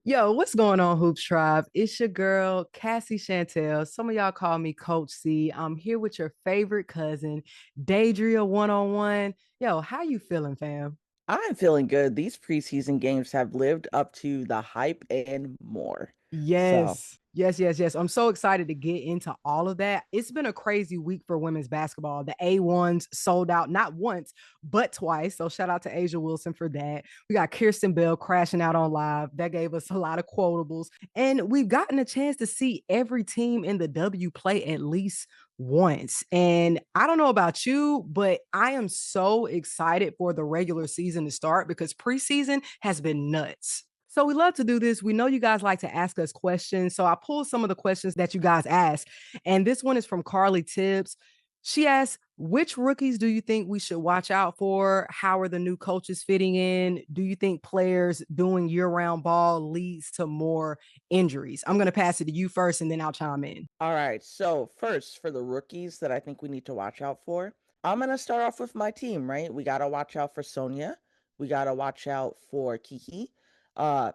Yo, what's going on, Hoops Tribe? It's your girl, Cassie Chantel. Some of y'all call me Coach C. I'm here with your favorite cousin, Deidria one-on-one. Yo, how you feeling, fam? I'm feeling good. These preseason games have lived up to the hype and more. So, Yes. Yes, yes, yes. I'm so excited to get into all of that. It's been a crazy week for women's basketball. The A1s sold out not once, but twice. So shout out to Asia Wilson for that. We got Kirsten Bell crashing out on live. That gave us a lot of quotables. And we've gotten a chance to see every team in the W play at least once. And I don't know about you, but I am so excited for the regular season to start because preseason has been nuts. So we love to do this. We know you guys like to ask us questions. So I pulled some of the questions that you guys asked. And this one is from Carly Tibbs. She asked, which rookies do you think we should watch out for? How are the new coaches fitting in? Do you think players doing year-round ball leads to more injuries? I'm going to pass it to you first and then I'll chime in. all right. So, first, for the rookies that I think we need to watch out for, I'm going to start off with my team, right? We got to watch out for Sonia. We got to watch out for Kiki.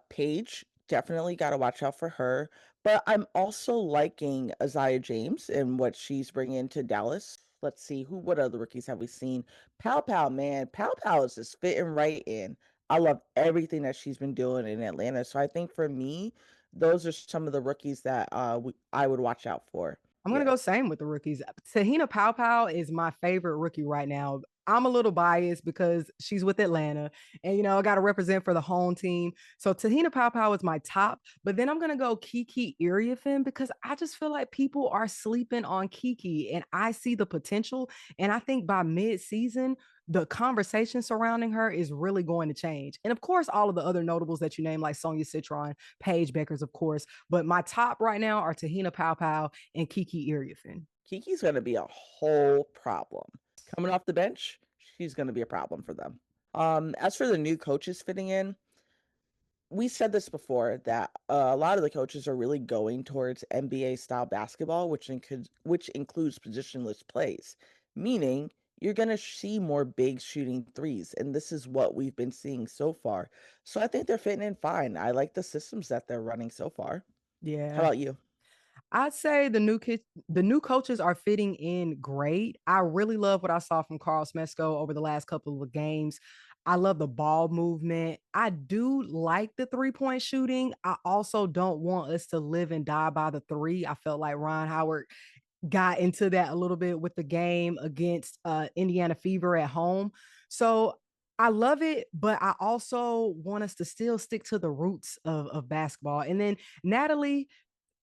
Paige, definitely got to watch out for her. But I'm also liking Isaiah James and what she's bringing to Dallas. Let's see, what other rookies have we seen? Pow Pow, man. Pow Pow is just fitting right in. I love everything that she's been doing in Atlanta. So I think for me, those are some of the rookies that I would watch out for. I'm gonna Yeah. go same with the rookies. Te-Hina PaoPao is my favorite rookie right now. I'm a little biased because she's with Atlanta, and I got to represent for the home team. So Te-Hina PaoPao is my top, but then I'm gonna go Kiki Iriafen because I just feel like people are sleeping on Kiki, and I see the potential. And I think by mid-season, the conversation surrounding her is really going to change. And of course, all of the other notables that you name, like Sonia Citron, Paige Beckers, of course. But my top right now are Te-Hina PaoPao and Kiki Iriafen. Kiki's going to be a whole problem. Coming off the bench, she's going to be a problem for them. As for the new coaches fitting in, we said this before that a lot of the coaches are really going towards NBA style basketball, which includes positionless plays, meaning you're going to see more big shooting threes, and this is what we've been seeing so far. So I think they're fitting in fine. I like the systems that they're running so far. How Yeah. about you? I'd say the new coaches are fitting in great. I really love what I saw from Carl Smesko over the last couple of games. I love the ball movement. I do like the 3-point shooting. I also don't want us to live and die by the three. I felt like Ron Howard got into that a little bit with the game against Indiana Fever at home. So I love it, but I also want us to still stick to the roots of basketball. And then Natalie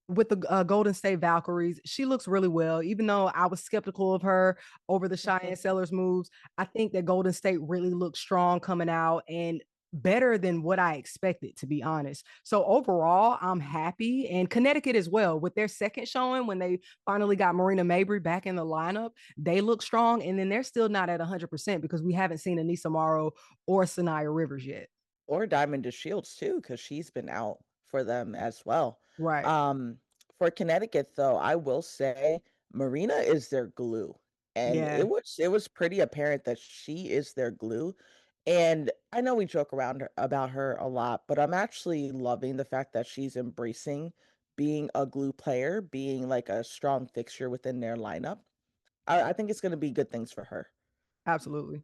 with the Golden State Valkyries, she looks really well. Even though I was skeptical of her over the Shyanne Sellers moves, I think that Golden State really looks strong coming out and better than what I expected, to be honest. So overall, I'm happy. And Connecticut as well, with their second showing when they finally got Marina Mabry back in the lineup, they look strong. And then they're still not at 100% because we haven't seen Anissa Morrow or Sanaya Rivers yet. Or Diamond Shields too, because she's been out for them as well. Right. Um, for Connecticut though, I will say Marina is their glue. And Yeah. it was pretty apparent that she is their glue. And I know we joke around about her a lot, but I'm actually loving the fact that she's embracing being a glue player, being like a strong fixture within their lineup. I think it's going to be good things for her. Absolutely.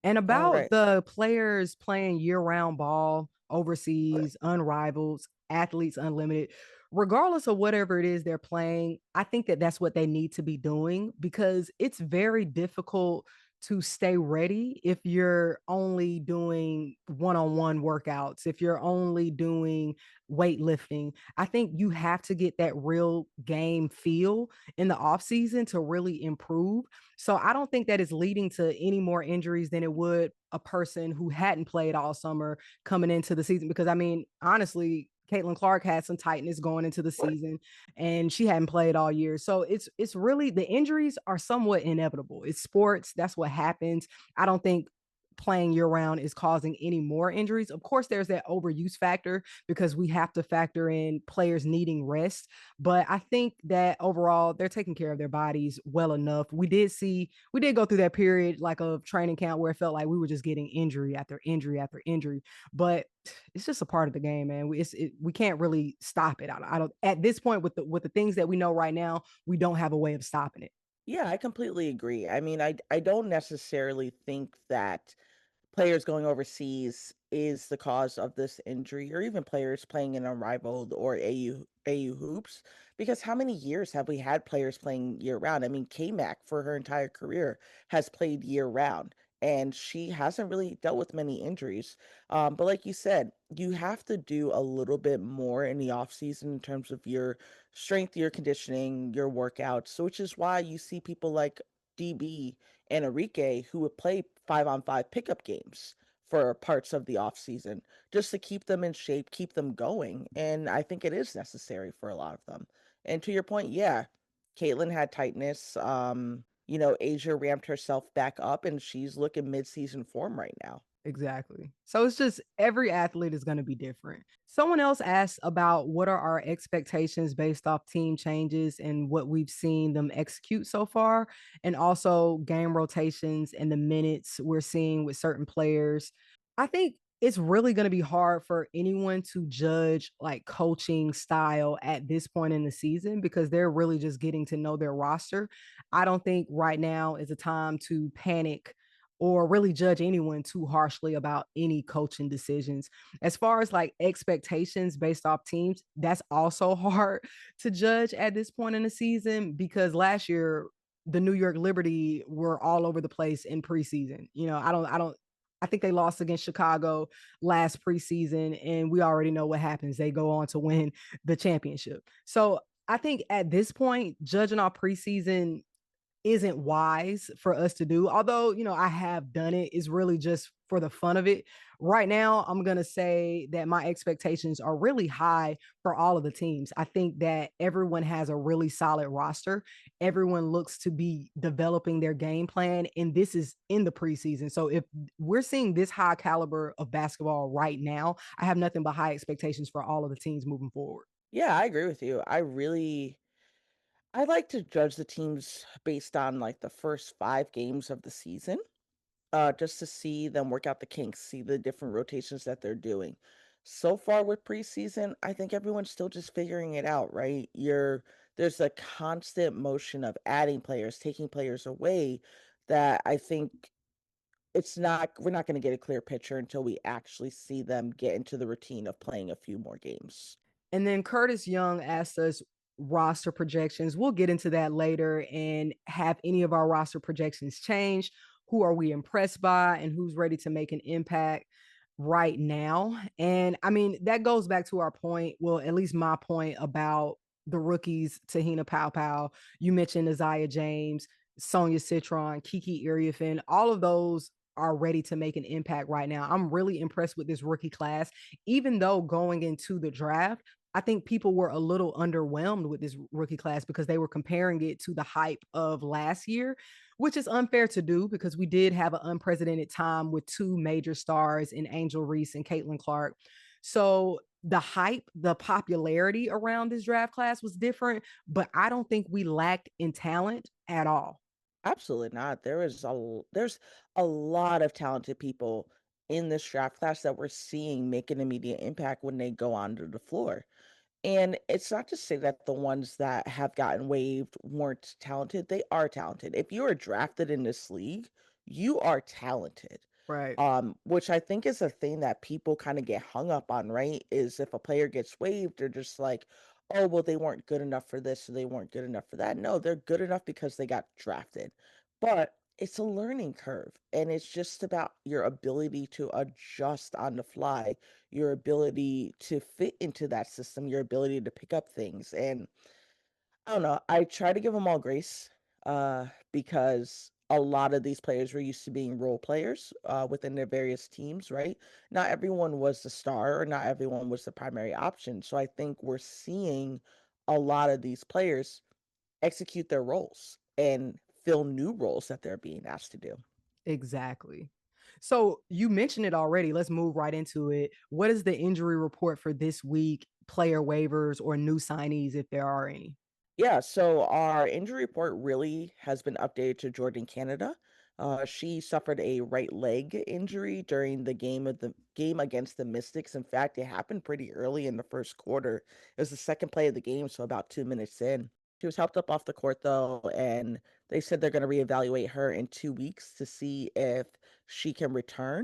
And All about right. the players playing year-round ball overseas, unrivaled, athletes unlimited, regardless of whatever it is they're playing, I think that that's what they need to be doing because it's very difficult to stay ready if you're only doing one-on-one workouts, if you're only doing weightlifting. I think you have to get that real game feel in the off season to really improve. So I don't think that is leading to any more injuries than it would a person who hadn't played all summer coming into the season. Because I mean, honestly, Caitlin Clark had some tightness going into the season and she hadn't played all year. So it's really the injuries are somewhat inevitable. It's sports. That's what happens. I don't think playing year round is causing any more injuries. Of course, there's that overuse factor because we have to factor in players needing rest. But I think that overall, they're taking care of their bodies well enough. We did go through that period like of training camp where it felt like we were just getting injury after injury after injury. But it's just a part of the game, man. We can't really stop it. I don't at this point with the things that we know right now, we don't have a way of stopping it. Yeah, I completely agree. I mean, I don't necessarily think that players going overseas is the cause of this injury, or even players playing in unrivaled or AU hoops. Because how many years have we had players playing year round? I mean, K-Mac for her entire career has played year round, and she hasn't really dealt with many injuries. But like you said, you have to do a little bit more in the off season in terms of your strength, your conditioning, your workouts. So, which is why you see people like DB and Enrique who would play 5-on-5 pickup games for parts of the off season just to keep them in shape, keep them going. And I think it is necessary for a lot of them. And to your point, yeah, Caitlin had tightness. Asia ramped herself back up and she's looking mid-season form right now. Exactly. So it's just every athlete is going to be different. Someone else asked about what are our expectations based off team changes and what we've seen them execute so far, and also game rotations and the minutes we're seeing with certain players. I think it's really going to be hard for anyone to judge like coaching style at this point in the season because they're really just getting to know their roster. I don't think right now is a time to panic or really judge anyone too harshly about any coaching decisions. As far as like expectations based off teams, that's also hard to judge at this point in the season because last year the New York Liberty were all over the place in preseason. I think they lost against Chicago last preseason, and we already know what happens. They go on to win the championship. So I think at this point, judging our preseason isn't wise for us to do. Although, I have done it, it's really just for the fun of it. Right now, I'm going to say that my expectations are really high for all of the teams. I think that everyone has a really solid roster. Everyone looks to be developing their game plan, and this is in the preseason. So if we're seeing this high caliber of basketball right now, I have nothing but high expectations for all of the teams moving forward. Yeah, I agree with you. I like to judge the teams based on like the first 5 games of the season. Just to see them work out the kinks, see the different rotations that they're doing. So far with preseason, I think everyone's still just figuring it out, right? There's a constant motion of adding players, taking players away that I think we're not going to get a clear picture until we actually see them get into the routine of playing a few more games. And then Curtis Young asked us roster projections. We'll get into that later and have any of our roster projections change. Who are we impressed by and who's ready to make an impact right now? And I mean, that goes back to our point, well, at least my point about the rookies, Te-Hina PaoPao. You mentioned Isaiah James, Sonia Citron, Kiki Iriafin. All of those are ready to make an impact right now. I'm really impressed with this rookie class, even though going into the draft, I think people were a little underwhelmed with this rookie class because they were comparing it to the hype of last year, which is unfair to do because we did have an unprecedented time with two major stars in Angel Reese and Caitlin Clark. So the hype, the popularity around this draft class was different, but I don't think we lacked in talent at all. Absolutely not. There's a lot of talented people in this draft class that we're seeing make an immediate impact when they go onto the floor. And it's not to say that the ones that have gotten waived weren't talented. They are talented. If you are drafted in this league, you are talented. Right. Which I think is a thing that people kind of get hung up on, right? Is if a player gets waived, they're just like, oh, well, they weren't good enough for this or they weren't good enough for that. No, they're good enough because they got drafted. But it's a learning curve, and it's just about your ability to adjust on the fly, your ability to fit into that system, your ability to pick up things. And I don't know, I try to give them all grace because a lot of these players were used to being role players within their various teams, right? Not everyone was the star or not everyone was the primary option. So I think we're seeing a lot of these players execute their roles and fill new roles that they're being asked to do. Exactly. So you mentioned it already. Let's move right into it. What is the injury report for this week? Player waivers or new signees, if there are any? Yeah, so our injury report really has been updated to Jordan Canada. She suffered a right leg injury during the game against the Mystics. In fact, it happened pretty early in the first quarter. It was the second play of the game, so about 2 minutes in. She was helped up off the court though, and they said they're going to reevaluate her in 2 weeks to see if she can return.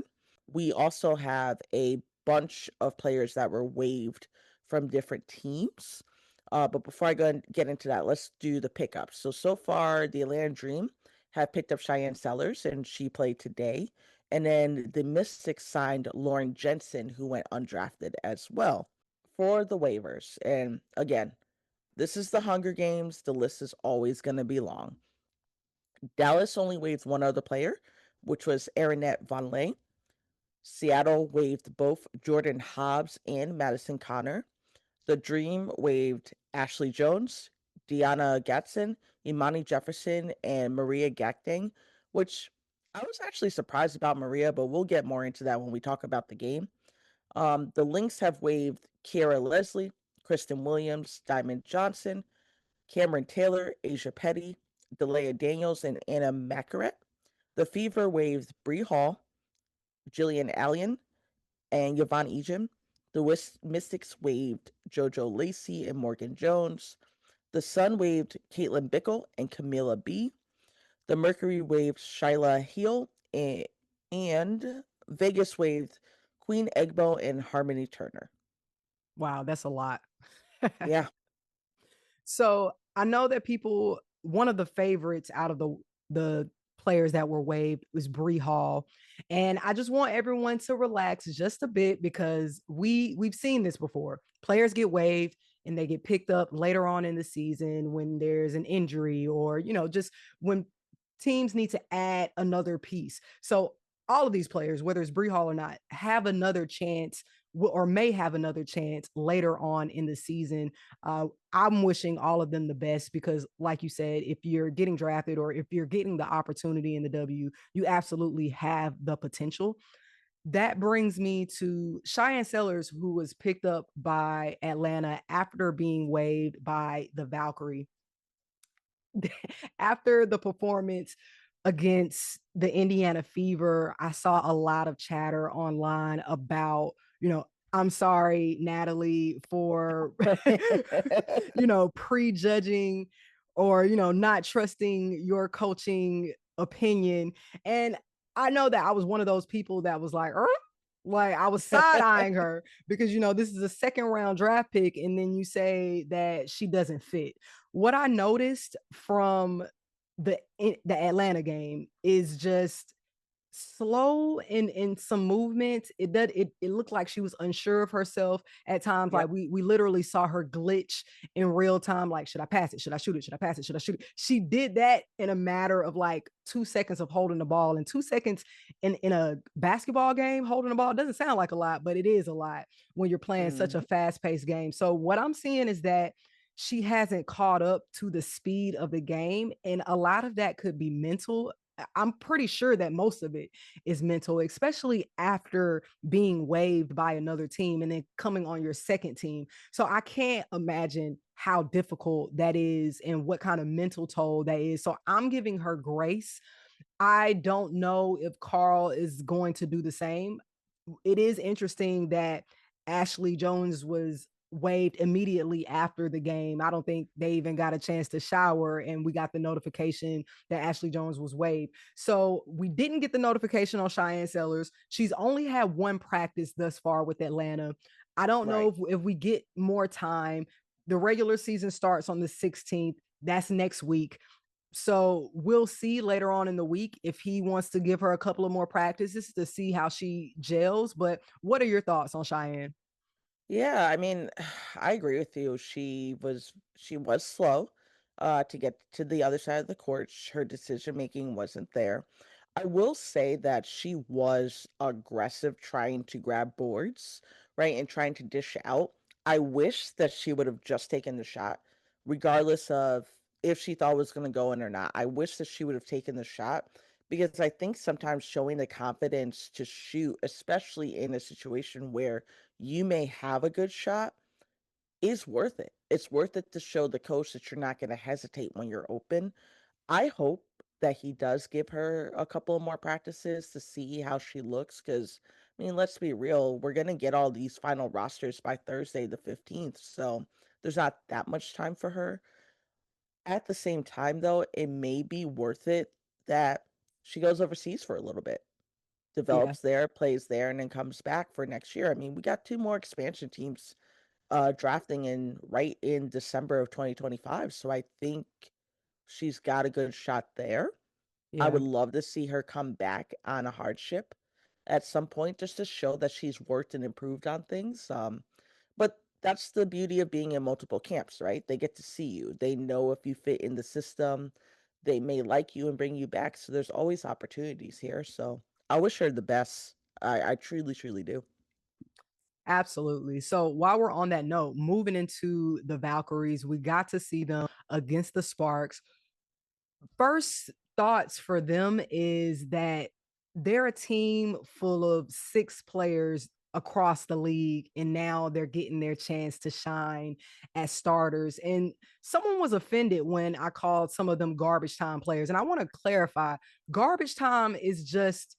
We also have a bunch of players that were waived from different teams. But before I go and get into that, let's do the pickups. So far, the Atlanta Dream have picked up Shyanne Sellers, and she played today. And then the Mystics signed Lauren Jensen, who went undrafted as well. For the waivers, and again, this is the Hunger Games. The list is always going to be long. Dallas only waived one other player, which was Aaronette Vonleh. Seattle waived both Jordan Hobbs and Madison Connor. The Dream waived Ashley Jones, Deanna Gatson, Imani Jefferson, and Maria Gakding, which I was actually surprised about Maria, but we'll get more into that when we talk about the game. The Lynx have waived Kiera Leslie, Kristen Williams, Diamond Johnson, Cameron Taylor, Asia Petty, Delia Daniels, and Anna Macaret. The Fever waived Bree Hall, Jillian Allen, and Yvonne Ejim. The Mystics waived JoJo Lacey and Morgan Jones. The Sun waived Caitlin Bickle and Camilla B. The Mercury waived Shyla Heel, and Vegas waived Queen Egbo and Harmony Turner. Wow, that's a lot. Yeah. So I know that people, one of the favorites out of the players that were waived was Bree Hall. And I just want everyone to relax just a bit because we've seen this before. Players get waived and they get picked up later on in the season when there's an injury or, just when teams need to add another piece. So all of these players, whether it's Bree Hall or not, have another chance or may have another chance later on in the season. I'm wishing all of them the best because, like you said, if you're getting drafted or if you're getting the opportunity in the W, you absolutely have the potential. That brings me to Shyanne Sellers, who was picked up by Atlanta after being waived by the Valkyrie. After the performance against the Indiana Fever, I saw a lot of chatter online about, I'm sorry, Natalie, for, prejudging or, not trusting your coaching opinion. And I know that I was one of those people that was like I was side eyeing her because this is a second round draft pick, and then you say that she doesn't fit. What I noticed from the Atlanta game is just slow in some movements. It looked like she was unsure of herself at times. Yep. Like we literally saw her glitch in real time. Like, should I pass it? Should I shoot it? Should I pass it? Should I shoot it? She did that in a matter of like 2 seconds of holding the ball. And 2 seconds in a basketball game, holding the ball doesn't sound like a lot, but it is a lot when you're playing such a fast-paced game. So what I'm seeing is that she hasn't caught up to the speed of the game. And a lot of that could be mental. I'm pretty sure that most of it is mental, especially after being waived by another team and then coming on your second team. So I can't imagine how difficult that is and what kind of mental toll that is. So I'm giving her grace. I don't know if Carl is going to do the same. It is interesting that Ashley Jones was waived immediately after the game. I don't think they even got a chance to shower, and we got the notification that Ashley Jones was waived. So we didn't get the notification on Shyanne Sellers. She's only had one practice thus far with Atlanta. I don't know if we get more time. The regular season starts on the 16th. That's next week. So we'll see later on in the week if he wants to give her a couple of more practices to see how she gels. But what are your thoughts on Cheyenne? Yeah, I mean, I agree with you. She was slow to get to the other side of the court. Her decision making wasn't there. I will say that she was aggressive trying to grab boards, right, and trying to dish out. I wish that she would have just taken the shot, regardless of if she thought it was going to go in or not. I wish that she would have taken the shot because I think sometimes showing the confidence to shoot, especially in a situation where you may have a good shot, is worth it. It's worth it to show the coach that you're not going to hesitate when you're open. I hope that he does give her a couple more practices to see how she looks. Because, I mean, let's be real, we're gonna get all these final rosters by Thursday the 15th, so there's not that much time for her. At the same time, though, it may be worth it that she goes overseas for a little bit, Yeah. develops there, plays there, and then comes back for next year. I mean, we got 2 more expansion teams, drafting in right in December of 2025, so I think she's got a good shot there. I Yeah. would love to see her come back on a hardship at some point just to show that she's worked and improved on things. But that's the beauty of being in multiple camps, right? They get to see you. They know if you fit in the system. They may like you and bring you back. So there's always opportunities here. So I wish her the best. I truly, truly do. Absolutely. So while we're on that note, moving into the Valkyries, we got to see them against the Sparks. First thoughts for them is that they're a team full of 6 players across the league, and now they're getting their chance to shine as starters. And someone was offended when I called some of them garbage time players. And I want to clarify, garbage time is just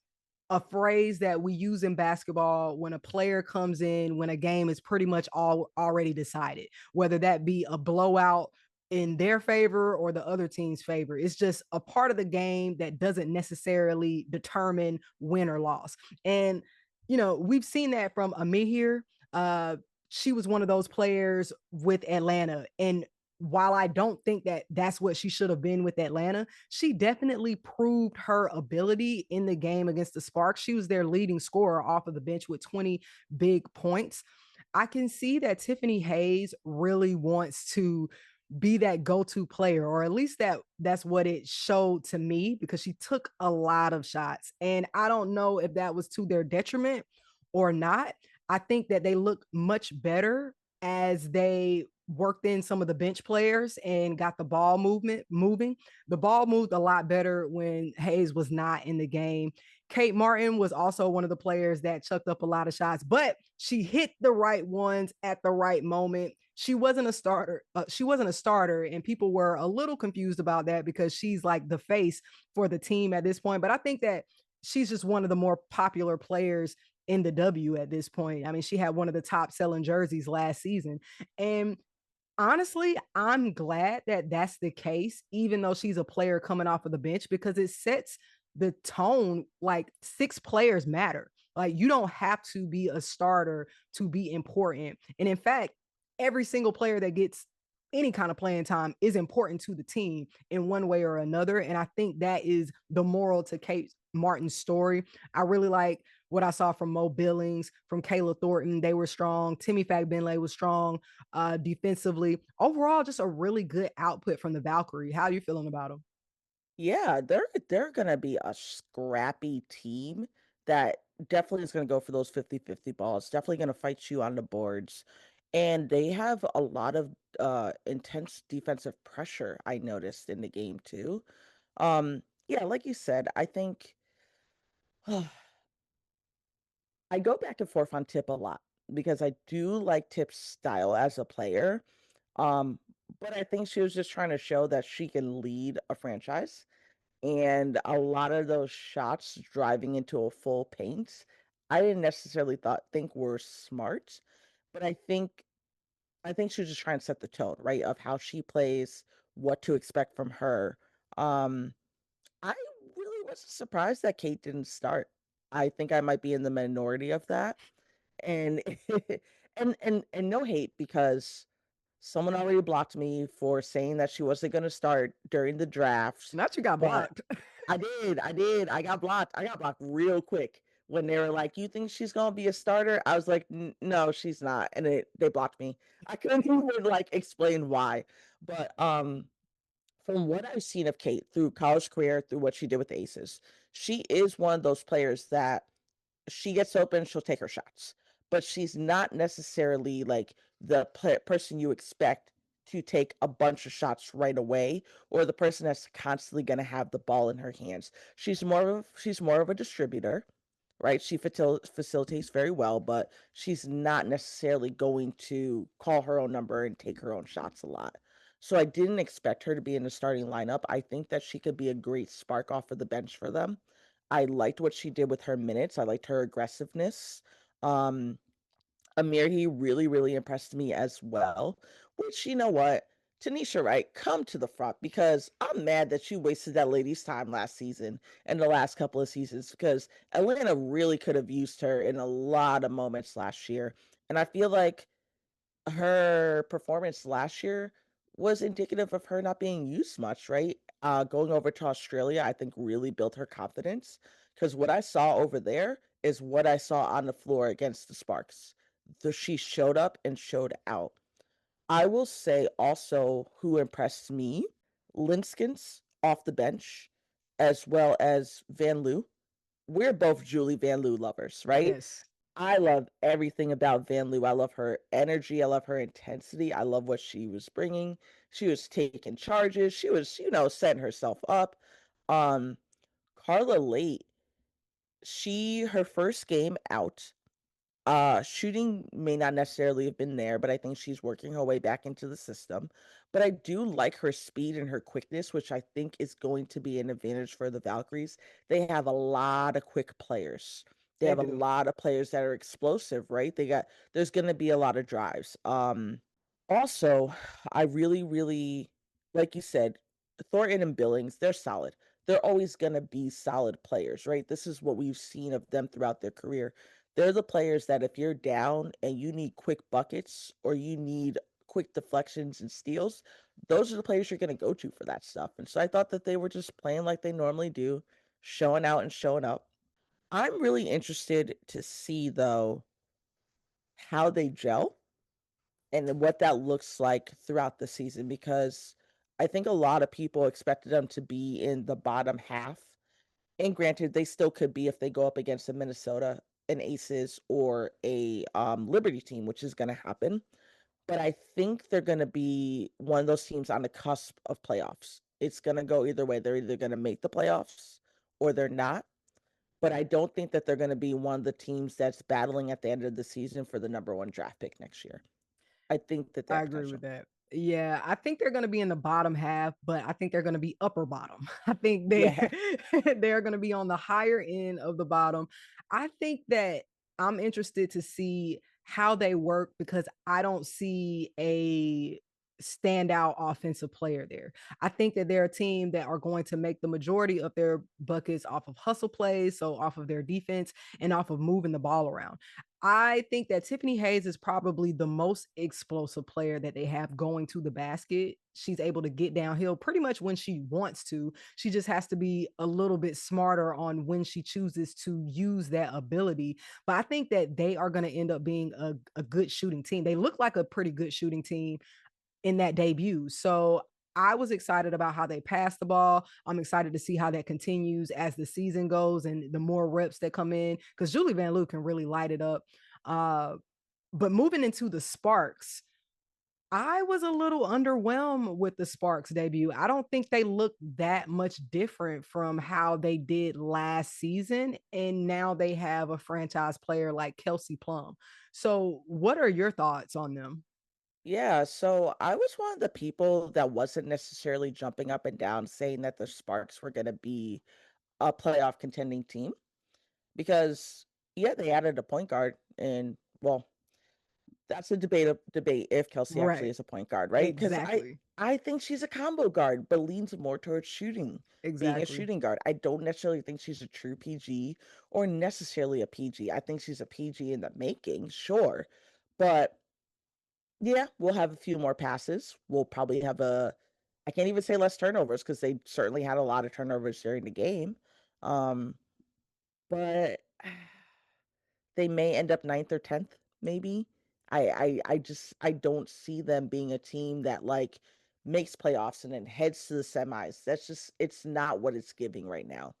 a phrase that we use in basketball when a player comes in when a game is pretty much all already decided, whether that be a blowout in their favor or the other team's favor. It's just a part of the game that doesn't necessarily determine win or loss. And, we've seen that from Amir. She was one of those players with Atlanta. And while I don't think that that's what she should have been with Atlanta, she definitely proved her ability in the game against the Sparks. She was their leading scorer off of the bench with 20 big points. I can see that Tiffany Hayes really wants to be that go-to player, or at least that's what it showed to me, because she took a lot of shots. And I don't know if that was to their detriment or not. I think that they look much better as they worked in some of the bench players and got the ball moving. The ball moved a lot better when Hayes was not in the game. Kate Martin was also one of the players that chucked up a lot of shots, but she hit the right ones at the right moment. She wasn't a starter. And people were a little confused about that because she's like the face for the team at this point. But I think that she's just one of the more popular players in the W at this point. I mean, she had one of the top selling jerseys last season. And honestly, I'm glad that that's the case, even though she's a player coming off of the bench, because it sets the tone. Like, 6 players matter. Like, you don't have to be a starter to be important. And in fact, every single player that gets any kind of playing time is important to the team in one way or another. And I think that is the moral to Kate Martin's story. I really like what I saw from Mo Billings, from Kayla Thornton. They were strong. Timmy Fagbenle was strong defensively. Overall, just a really good output from the Valkyrie. How are you feeling about them? Yeah, they're gonna be a scrappy team that definitely is gonna go for those 50-50 balls, definitely gonna fight you on the boards. And they have a lot of intense defensive pressure, I noticed in the game too. Yeah, like you said, I think I go back and forth on Tip a lot because I do like Tip's style as a player. Um, but I think she was just trying to show that she can lead a franchise. And a lot of those shots driving into a full paint, I didn't necessarily think were smart, but I think she was just trying to set the tone, right, of how she plays, what to expect from her. Um, I really was surprised that Kate didn't start. I think I might be in the minority of that. And and no hate, because someone already blocked me for saying that she wasn't going to start during the draft, Not you got but blocked. I did. I got blocked. I got blocked real quick when they were like, "You think she's gonna be a starter?" I was like, No, she's not," and they blocked me. I couldn't even like explain why, but from what I've seen of Kate through college career, through what she did with the Aces, she is one of those players that she gets open, she'll take her shots, but she's not necessarily like the person you expect to take a bunch of shots right away, or the person that's constantly going to have the ball in her hands. She's more of a distributor, right? She facilitates very well, but she's not necessarily going to call her own number and take her own shots a lot. So I didn't expect her to be in the starting lineup. I think that she could be a great spark off of the bench for them. I liked what she did with her minutes. I liked her aggressiveness. Um, Amir, he really, really impressed me as well. Which, you know what? Tanisha, right? Come to the front, because I'm mad that you wasted that lady's time last season and the last couple of seasons, because Atlanta really could have used her in a lot of moments last year. And I feel like her performance last year was indicative of her not being used much, right? Going over to Australia, I think really built her confidence, because what I saw over there is what I saw on the floor against the Sparks. She showed up and showed out. I will say also who impressed me, Linskins off the bench, as well as Van Loo. We're both Julie Van Loo lovers, right? Yes. I love everything about Van Loo. I love her energy. I love her intensity. I love what she was bringing. She was taking charges. She was, setting herself up. Um, Carla Late, her first game out, shooting may not necessarily have been there, but I think she's working her way back into the system. But I do like her speed and her quickness, which I think is going to be an advantage for the Valkyries. They have a lot of quick players. They They have a do. lot of players that are explosive, right? There's going to be a lot of drives. Also, I really, really, like you said, Thornton and Billings, they're solid. They're always going to be solid players, right? This is what we've seen of them throughout their career. They're the players that if you're down and you need quick buckets or you need quick deflections and steals, those are the players you're going to go to for that stuff. And so I thought that they were just playing like they normally do, showing out and showing up. I'm really interested to see, though, how they gel and what that looks like throughout the season, because I think a lot of people expected them to be in the bottom half. And granted, they still could be if they go up against a Minnesota, an Aces, or a Liberty team, which is going to happen. But I think they're going to be one of those teams on the cusp of playoffs. It's going to go either way. They're either going to make the playoffs or they're not. But I don't think that they're going to be one of the teams that's battling at the end of the season for the number one draft pick next year. I think that they I have agree with potential. that. Yeah, I think they're going to be in the bottom half, but I think they're going to be upper bottom. I think Yeah. they're going to be on the higher end of the bottom. I think that I'm interested to see how they work, because I don't see a standout offensive player there. I think that they're a team that are going to make the majority of their buckets off of hustle plays, so off of their defense and off of moving the ball around. I think that Tiffany Hayes is probably the most explosive player that they have going to the basket. She's able to get downhill pretty much when she wants to. She just has to be a little bit smarter on when she chooses to use that ability. But I think that they are going to end up being a good shooting team. They look like a pretty good shooting team in that debut. So I was excited about how they passed the ball. I'm excited to see how that continues as the season goes and the more reps that come in, because Julie Van Loo can really light it up. But moving into the Sparks, I was a little underwhelmed with the Sparks debut. I don't think they look that much different from how they did last season. And now they have a franchise player like Kelsey Plum. So, what are your thoughts on them? Yeah, so I was one of the people that wasn't necessarily jumping up and down saying that the Sparks were going to be a playoff contending team, because yeah, they added a point guard, and well, that's a debate if Kelsey actually Right. is a point guard, right? Because Exactly. I think she's a combo guard, but leans more towards shooting, being a Exactly. shooting guard. I don't necessarily think she's a true PG or necessarily a PG. I think she's a PG in the making, sure, but yeah, we'll have a few more passes. We'll probably have I can't even say less turnovers, because they certainly had a lot of turnovers during the game. Um, but they may end up ninth or 10th, maybe. I don't see them being a team that like makes playoffs and then heads to the semis. It's not what it's giving right now.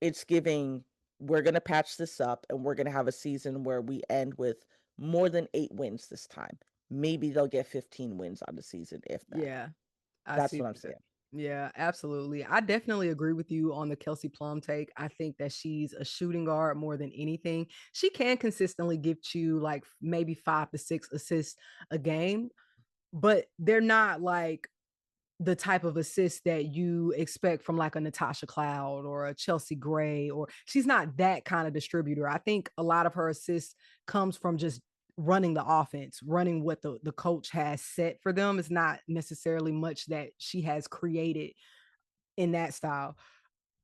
It's giving, we're gonna patch this up and we're gonna have a season where we end with more than 8 wins this time. maybe they'll get 15 wins on the season, if that. Yeah, I That's see what I'm that. saying. Yeah, absolutely. I definitely agree with you on the Kelsey Plum take. I think that she's a shooting guard more than anything. She can consistently give you like maybe 5 to 6 assists a game, but they're not like the type of assist that you expect from like a Natasha Cloud or a Chelsea Gray, or she's not that kind of distributor. I think a lot of her assists comes from just running the offense, running what the coach has set for them. It's not necessarily much that she has created in that style.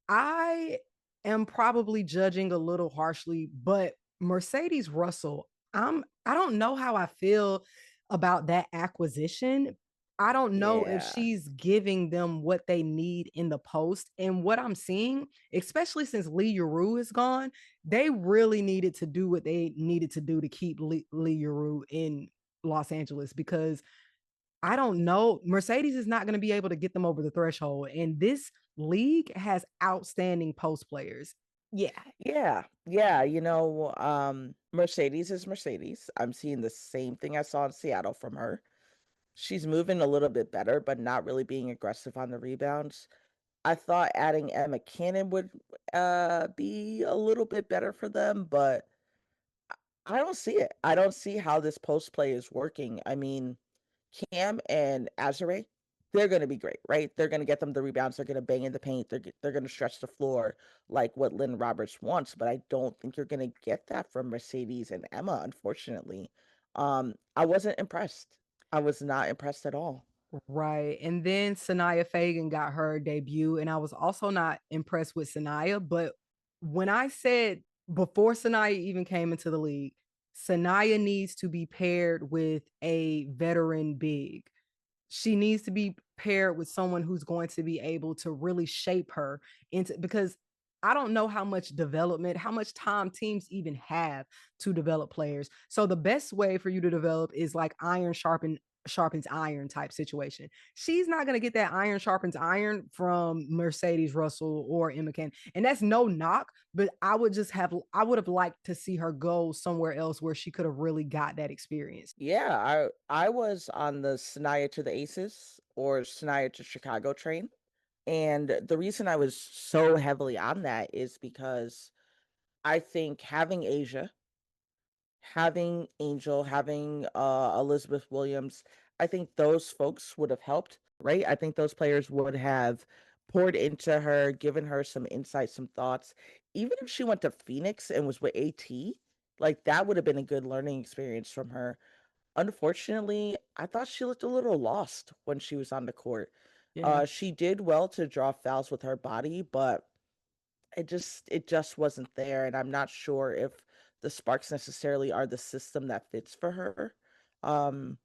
I am probably judging a little harshly, but Mercedes Russell, I don't know how I feel about that acquisition. I don't know if Yeah. she's giving them what they need in the post. And what I'm seeing, especially since Lee Yuru is gone, they really needed to do what they needed to do to keep Lee Yuru in Los Angeles, because I don't know. Mercedes is not going to be able to get them over the threshold. And this league has outstanding post players. Yeah. Yeah. Mercedes is Mercedes. I'm seeing the same thing I saw in Seattle from her. She's moving a little bit better, but not really being aggressive on the rebounds. I thought adding Emma Cannon would be a little bit better for them, but I don't see it. I don't see how this post play is working. I mean, Cam and Azare, they're going to be great, right? They're going to get them the rebounds. They're going to bang in the paint. They're going to stretch the floor like what Lynn Roberts wants. But I don't think you're going to get that from Mercedes and Emma, unfortunately. I wasn't impressed. I was not impressed at all. Right. And then Sanaya Fagan got her debut. And I was also not impressed with Sanaya. But when I said before Sanaya even came into the league, Sanaya needs to be paired with a veteran big. She needs to be paired with someone who's going to be able to really shape her into, because I don't know how much development, how much time teams even have to develop players. So the best way for you to develop is like iron sharpens iron type situation. She's not going to get that iron sharpens iron from Mercedes Russell or Emma Can. And that's no knock, but I would have liked to see her go somewhere else where she could have really got that experience. Yeah, I was on the Sanaya to the Aces or Sanaya to Chicago train. And the reason I was so heavily on that is because I think having Asia, having Angel, having Elizabeth Williams, I think those folks would have helped, right? I think those players would have poured into her, given her some insight, some thoughts. Even if she went to Phoenix and was with AT, like that would have been a good learning experience from her. Unfortunately, I thought she looked a little lost when she was on the court. Yeah. She did well to draw fouls with her body, but it just wasn't there, and I'm not sure if the sparks necessarily are the system that fits for her. Um,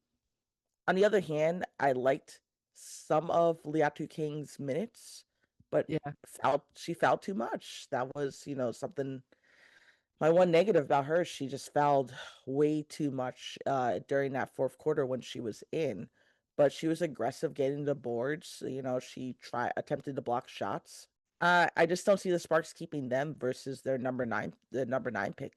on the other hand, I liked some of Liatu King's minutes, but Yeah. she fouled too much. That was, something. My one negative about her, she just fouled way too much during that fourth quarter when she was in. But she was aggressive getting the boards. She attempted to block shots. I just don't see the Sparks keeping them versus the number nine pick.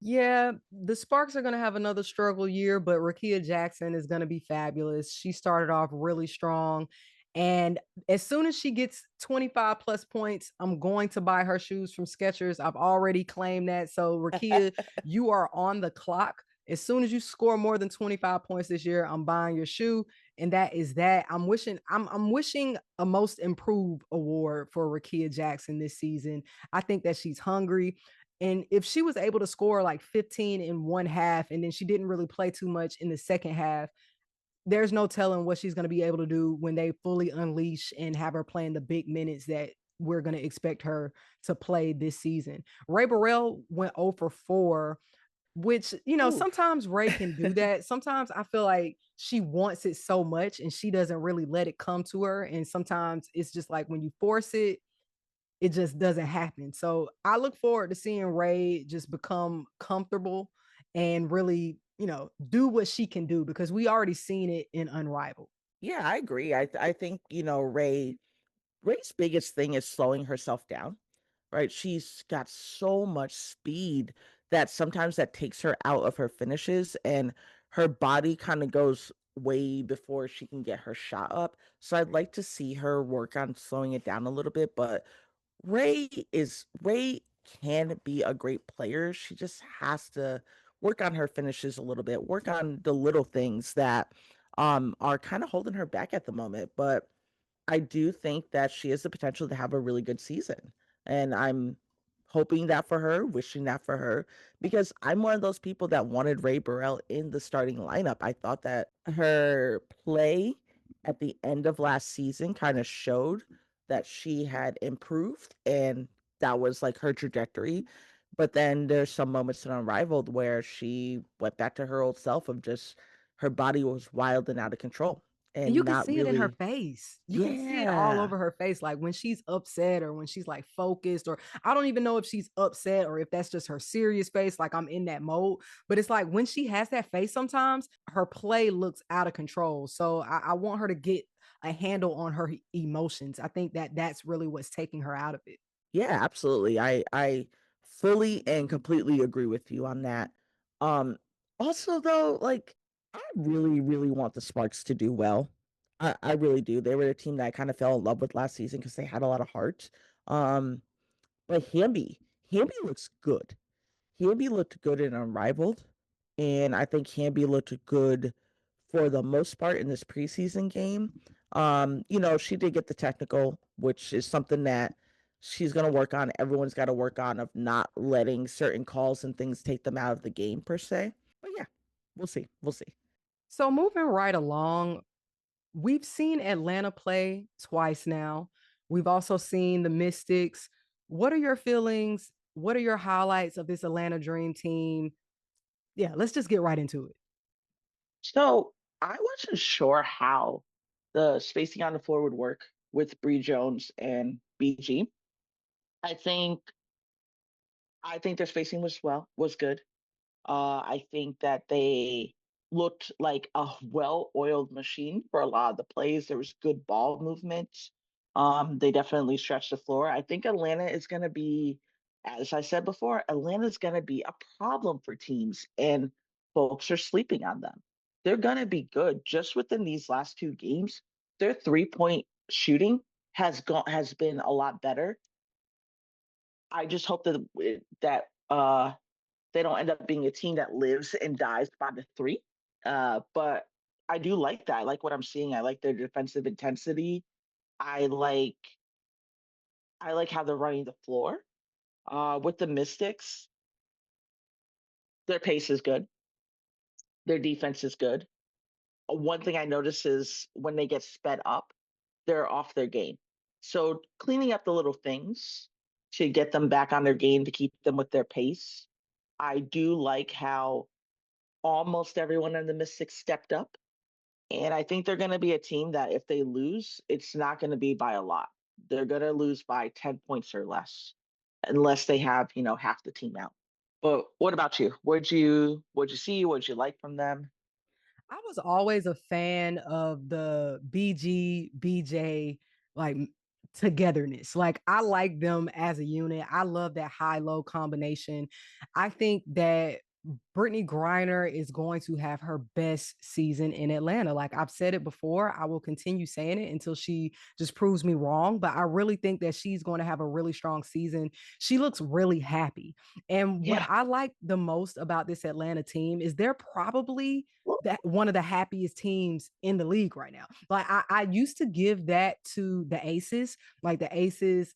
Yeah, the Sparks are going to have another struggle year, but Rakia Jackson is going to be fabulous. She started off really strong. And as soon as she gets 25 plus points, I'm going to buy her shoes from Skechers. I've already claimed that. So, Rakia, you are on the clock. As soon as you score more than 25 points this year, I'm buying your shoe. And that is that. I'm wishing a most improved award for Rakia Jackson this season. I think that she's hungry. And if she was able to score like 15 in one half and then she didn't really play too much in the second half, there's no telling what she's going to be able to do when they fully unleash and have her playing the big minutes that we're going to expect her to play this season. Ray Burrell went 0 for 4, which, Oof. sometimes Ray can do that. Sometimes I feel like she wants it so much and she doesn't really let it come to her. And sometimes it's just like when you force it, it just doesn't happen. So I look forward to seeing Ray just become comfortable and really, do what she can do, because we already seen it in Unrivaled. Yeah, I agree. I think, Ray's biggest thing is slowing herself down, right? She's got so much speed that sometimes that takes her out of her finishes, and her body kind of goes way before she can get her shot up. So I'd like to see her work on slowing it down a little bit, but Ray can be a great player. She just has to work on her finishes a little bit, work on the little things that are kind of holding her back at the moment. But I do think that she has the potential to have a really good season. And I'm hoping that for her, wishing that for her, because I'm one of those people that wanted Ray Burrell in the starting lineup. I thought that her play at the end of last season kind of showed that she had improved, and that was like her trajectory. But then there's some moments in Unrivaled where she went back to her old self of just her body was wild and out of control And you and can not see it in her really. face. You can see it all Yeah. over her face. Like when she's upset or when she's like focused, or I don't even know if she's upset or if that's just her serious face. Like I'm in that mode. But it's like when she has that face, sometimes her play looks out of control. So I want her to get a handle on her emotions. I think that that's really what's taking her out of it. Yeah, absolutely. I fully and completely agree with you on that. Um Also though, like I really, really want the Sparks to do well. I really do. They were the team that I kind of fell in love with last season because they had a lot of heart. Um, but Hamby looks good. Hamby looked good in Unrivaled, and I think Hamby looked good for the most part in this preseason game. She did get the technical, which is something that she's going to work on. Everyone's got to work on of not letting certain calls and things take them out of the game per se. But yeah, we'll see. We'll see. So moving right along, we've seen Atlanta play twice now. We've also seen the Mystics. What are your feelings? What are your highlights of this Atlanta Dream Team? Yeah, let's just get right into it. So I wasn't sure how the spacing on the floor would work with Bree Jones and BG. I think I think their spacing was good. I think that they looked like a well-oiled machine for a lot of the plays. There was good ball movement. They definitely stretched the floor. I think Atlanta is going to be, as I said before, Atlanta is going to be a problem for teams, and folks are sleeping on them. They're going to be good. Just within these last two games, their three-point shooting has been a lot better. I just hope that they don't end up being a team that lives and dies by the three. But I do like that. I like what I'm seeing. I like their defensive intensity. I like I like how they're running the floor. With the Mystics, their pace is good. Their defense is good. One thing I notice is when they get sped up, they're off their game. So cleaning up the little things to get them back on their game to keep them with their pace. I do like how almost everyone in the Mystics stepped up. And I think they're going to be a team that if they lose, it's not going to be by a lot. They're going to lose by 10 points or less, unless they have, half the team out. But what about you? What'd you see? What'd you like from them? I was always a fan of the BG, BJ, like togetherness. Like I like them as a unit. I love that high low combination. I think that Brittany Griner is going to have her best season in Atlanta. Like I've said it before, I will continue saying it until she just proves me wrong. But I really think that she's going to have a really strong season. She looks really happy. And what Yeah. I like the most about this Atlanta team is they're probably that one of the happiest teams in the league right now. Like I used to give that to the Aces, like the Aces.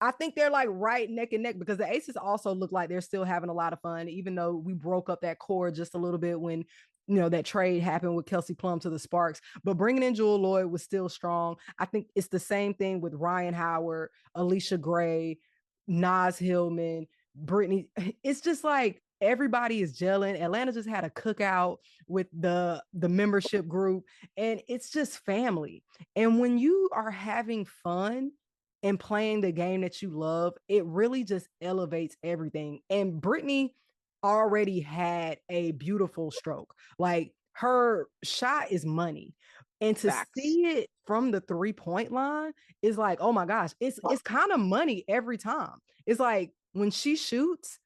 I think they're like right neck and neck because the Aces also look like they're still having a lot of fun, even though we broke up that core just a little bit when that trade happened with Kelsey Plum to the Sparks. But bringing in Jewel Lloyd was still strong. I think it's the same thing with Ryan Howard, Alicia Gray, Nas Hillman, Brittany. It's just like everybody is gelling. Atlanta just had a cookout with the membership group, and it's just family. And when you are having fun and playing the game that you love, it really just elevates everything. And Brittany already had a beautiful stroke. Like her shot is money. And to Facts. see it from the 3-point line is like, oh my gosh, it's kind of money every time. It's like when she shoots,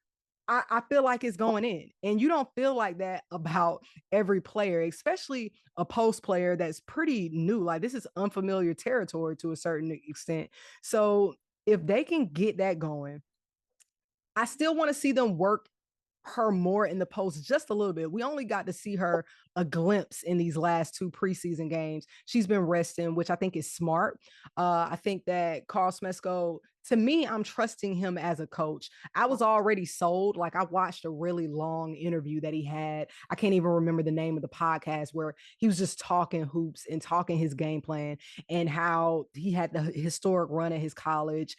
I feel like it's going in. And you don't feel like that about every player, especially a post player that's pretty new. Like this is unfamiliar territory to a certain extent. So if they can get that going, I still want to see them work her more in the post just a little bit. We only got to see her a glimpse in these last two preseason games. She's been resting, which I think is smart. I think that Carl Smesco, to me, I'm trusting him as a coach. I was already sold. Like I watched a really long interview that he had. I can't even remember the name of the podcast where he was just talking hoops and talking his game plan and how he had the historic run at his college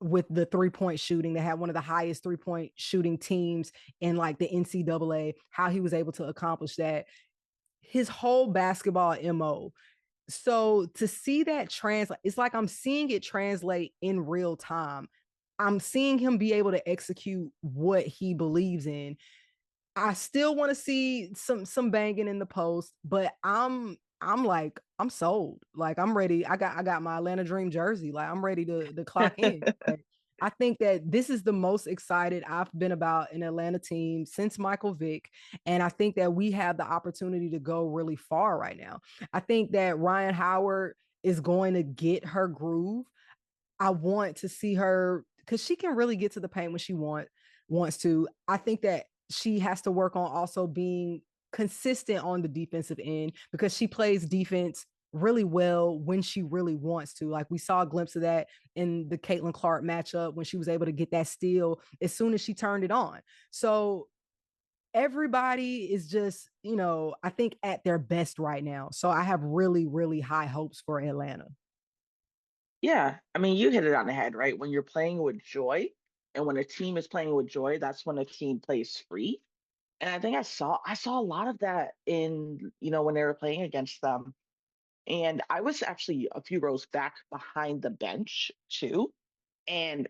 with the 3-point shooting. They had one of the highest 3-point shooting teams in like the NCAA, how he was able to accomplish that. His whole basketball MO. So to see that translate, it's like I'm seeing it translate in real time. I'm seeing him be able to execute what he believes in. I still want to see some banging in the post, but I'm like I'm sold. Like I'm ready. I got my Atlanta Dream jersey. Like I'm ready to clock in. Like, I think that this is the most excited I've been about an Atlanta team since Michael Vick, and I think that we have the opportunity to go really far right now. I think that Ryan Howard is going to get her groove. I want to see her because she can really get to the paint when she wants to. I think that she has to work on also being consistent on the defensive end because she plays defense really well when she really wants to. Like we saw a glimpse of that in the Caitlin Clark matchup when she was able to get that steal as soon as she turned it on. So everybody is just, I think at their best right now. So I have really, really high hopes for Atlanta. Yeah, I mean, you hit it on the head, right? When you're playing with joy, and when a team is playing with joy, that's when a team plays free. And I think I saw a lot of that in, when they were playing against them. And I was actually a few rows back behind the bench too. And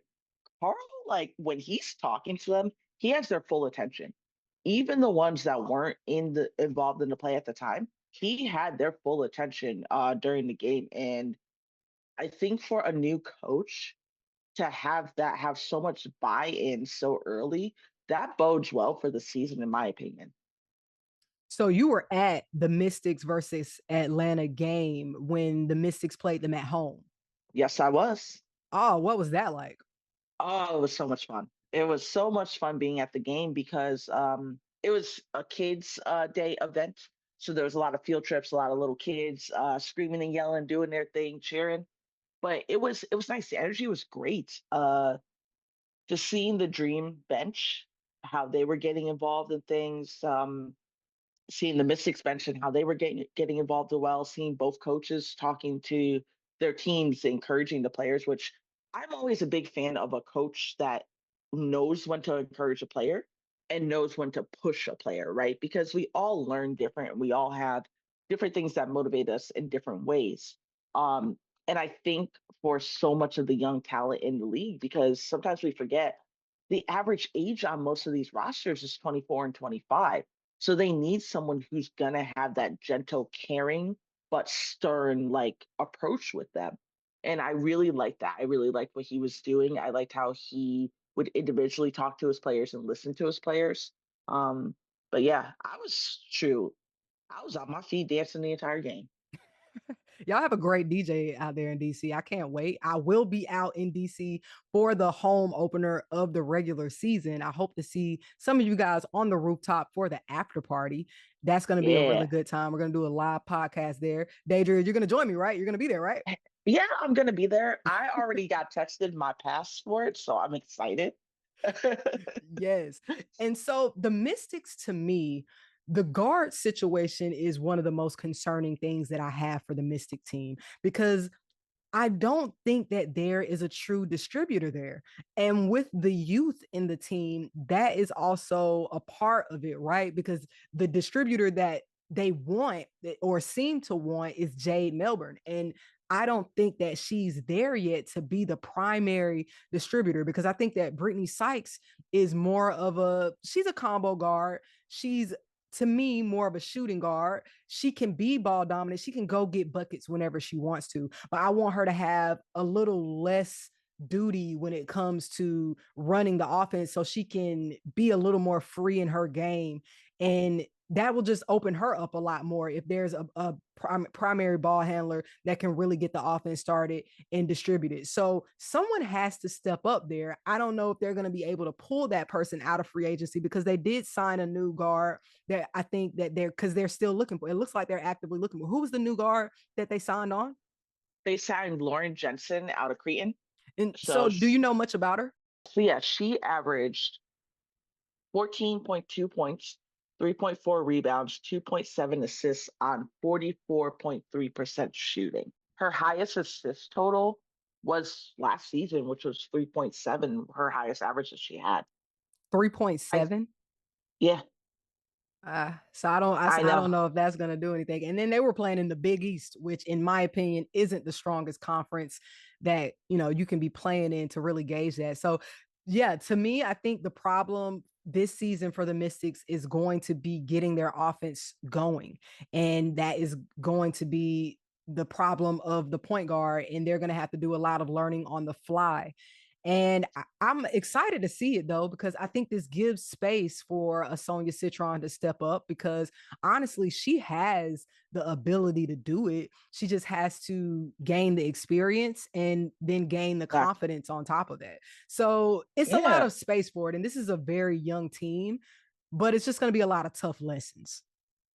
Carl, like when he's talking to them, he has their full attention. Even the ones that weren't involved in the play at the time, he had their full attention during the game. And I think for a new coach to have so much buy-in so early, that bodes well for the season, in my opinion. So you were at the Mystics versus Atlanta game when the Mystics played them at home. Yes, I was. Oh, what was that like? Oh, it was so much fun. It was so much fun being at the game because it was a kids day event. So there was a lot of field trips, a lot of little kids screaming and yelling, doing their thing, cheering. But it was nice. The energy was great. Just seeing the Dream bench, how they were getting involved in things. Seeing the Mystics bench and how they were getting involved as well, seeing both coaches talking to their teams, encouraging the players, which I'm always a big fan of a coach that knows when to encourage a player and knows when to push a player, right? Because we all learn different and we all have different things that motivate us in different ways. Um, and I think for so much of the young talent in the league, because sometimes we forget the average age on most of these rosters is 24 and 25. So they need someone who's gonna have that gentle, caring, but stern like approach with them. And I really liked that. I really liked what he was doing. I liked how he would individually talk to his players and listen to his players. Um, but yeah, I was on my feet dancing the entire game. Y'all have a great DJ out there in DC. I can't wait. I will be out in DC for the home opener of the regular season. I hope to see some of you guys on the rooftop for the after party. That's going to be a really Yeah. good time. We're going to do a live podcast there. Deidre, you're going to join me, right? You're going to be there, right? Yeah, I'm gonna be there. I already got texted my passport, so I'm excited. Yes. And so the Mystics to me, the guard situation is one of the most concerning things that I have for the Mystic team because I don't think that there is a true distributor there. And with the youth in the team, that is also a part of it, right? Because the distributor that they want or seem to want is Jade Melbourne. And I don't think that she's there yet to be the primary distributor because I think that Brittany Sykes is more of she's a combo guard. She's to me more of a shooting guard. She can be ball dominant. She can go get buckets whenever she wants to, but I want her to have a little less duty when it comes to running the offense so she can be a little more free in her game. And that will just open her up a lot more if there's a primary ball handler that can really get the offense started and distributed. So someone has to step up there. I don't know if they're going to be able to pull that person out of free agency because they did sign a new guard that I think that they're still looking for. It looks like they're actively looking for. Who was the new guard that they signed on? They signed Lauren Jensen out of Cretan. And so So, do you know much about her? so yeah, she averaged 14.2 points, 3.4 rebounds, 2.7 assists on 44.3% shooting. Her highest assist total was last season, which was 3.7, her highest average that she had. I 3.7. Yeah, So I don't I I know. don't know if that's going to do anything. And then they were playing in the Big East, which in my opinion isn't the strongest conference that you can be playing in to really gauge that. So yeah, to me, I think the problem this season for the Mystics is going to be getting their offense going, and that is going to be the problem of the point guard, and they're going to have to do a lot of learning on the fly. And I'm excited to see it though, because I think this gives space for a Sonia Citron to step up because honestly, she has the ability to do it. She just has to gain the experience and then gain the Exactly. confidence on top of that. So it's a lot Yeah. of space for it. And this is a very young team, but it's just going to be a lot of tough lessons.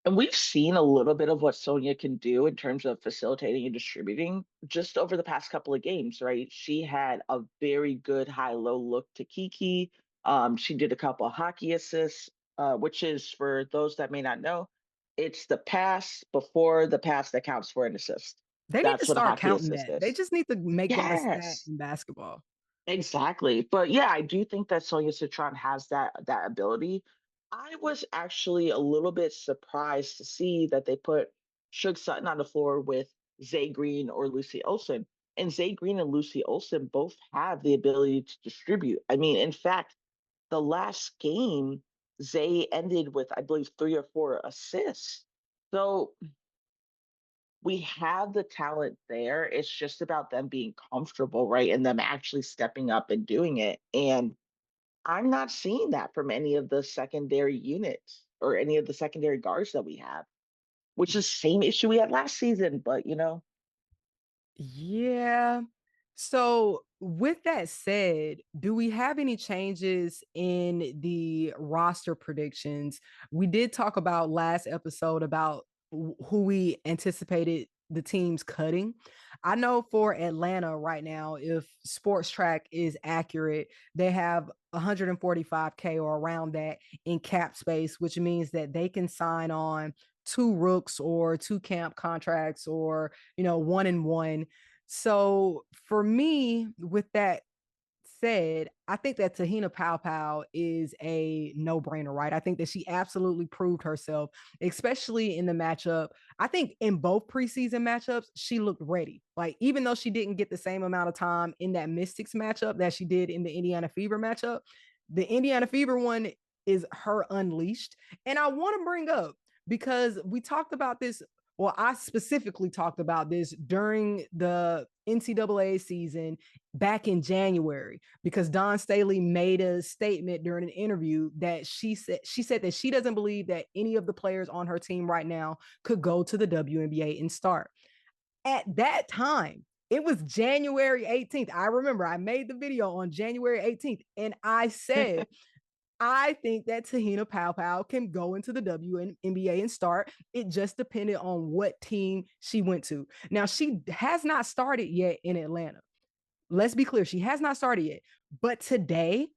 And we've seen a little bit of what Sonia can do in terms of facilitating and distributing just over the past couple of games, right? She had a very good high-low look to Kiki. She did a couple of hockey assists, which is for those that may not know, it's the pass before the pass that counts for an assist. They need to That's what a start hockey counting assist that. They is. just need to make that a stat Yes. in basketball. Exactly. But yeah, I do think that Sonia Citron has that ability. I was actually a little bit surprised to see that they put Shug Sutton on the floor with Zay Green or Lucy Olson. And Zay Green and Lucy Olson both have the ability to distribute. I mean, in fact, the last game, Zay ended with, I believe, 3 or 4 assists. So we have the talent there. It's just about them being comfortable, right? And them actually stepping up and doing it. And I'm not seeing that from any of the secondary units or any of the secondary guards that we have, which is the same issue we had last season. But, Yeah. So, with that said, do we have any changes in the roster predictions? We did talk about last episode about who we anticipated the teams cutting. I know for Atlanta right now, if Sports Track is accurate, they have 145K or around that in cap space, which means that they can sign on two rooks or two camp contracts or 1 and 1. So for me, with that said, I think that Te-Hina PaoPao is a no-brainer, right? I think that she absolutely proved herself, especially in the matchup. I think in both preseason matchups, she looked ready. Like, even though she didn't get the same amount of time in that Mystics matchup that she did in the Indiana Fever matchup, the Indiana Fever one is her unleashed. And I want to bring up, because we talked about this, well, I specifically talked about this during the NCAA season back in January, because Dawn Staley made a statement during an interview that she said that she doesn't believe that any of the players on her team right now could go to the WNBA and start. At that time, it was January 18th. I remember I made the video on January 18th and I said, I think that Te-Hina PaoPao can go into the WNBA and start. It just depended on what team she went to. Now, she has not started yet in Atlanta. Let's be clear, she has not started yet. But today,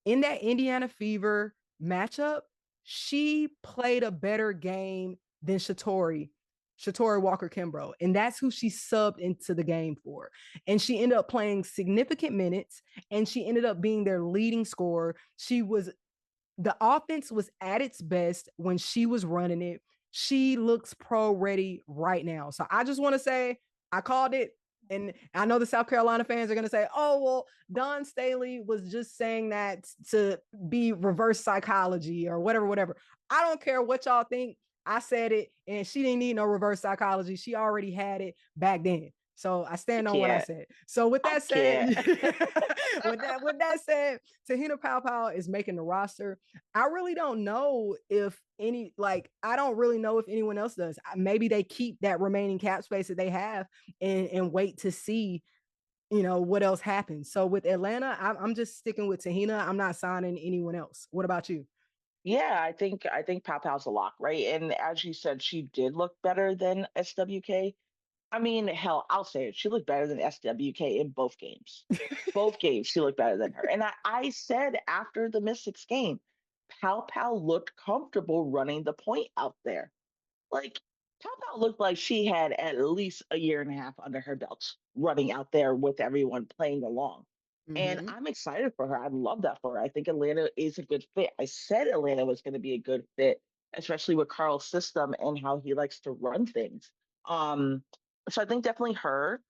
in that Indiana Fever matchup, she played a better game than Shatori Walker Kimbrough. And that's who she subbed into the game for. And she ended up playing significant minutes, and she ended up being their leading scorer. The offense was at its best when she was running it. She looks pro ready right now. So I just want to say I called it. And I know the South Carolina fans are going to say, oh, well, Dawn Staley was just saying that to be reverse psychology or whatever, whatever. I don't care what y'all think. I said it, and she didn't need no reverse psychology. She already had it back then. So I I stand on what I can't. said. So with I that said, can't. with that said, Te-Hina PaoPao is making the roster. I really don't know if I don't really know if anyone else does. Maybe they keep that remaining cap space that they have and wait to see, what else happens. So with Atlanta, I'm just sticking with Te-Hina. I'm not signing anyone else. What about you? Yeah, I think Pow Pow's a lock, right? And as you said, she did look better than SWK. I mean, hell, I'll say it. She looked better than SWK in both games. Both games, she looked better than her. And I said after the Mystics game, Pow Pow looked comfortable running the point out there. Like, Pow Pow looked like she had at least a year and a half under her belt running out there with everyone playing along. And Mm-hmm. I'm excited for her. I love that for her. I think Atlanta is a good fit. I said Atlanta was going to be a good fit, especially with Carl's system and how he likes to run things. Um, so I think definitely her.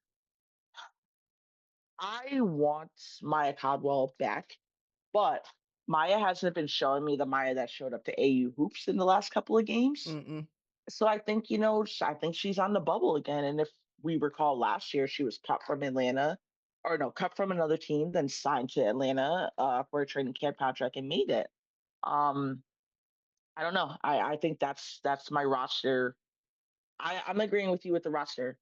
I want Maya Caldwell back, but Maya hasn't been showing me the Maya that showed up to AU hoops in the last couple of games. Mm-mm. So I think, I think she's on the bubble again. And if we recall last year, she was cut from Atlanta, or no, cut from another team, then signed to Atlanta for a training camp contract and made it. Um, I don't know. I think that's my roster. I'm agreeing with you with the roster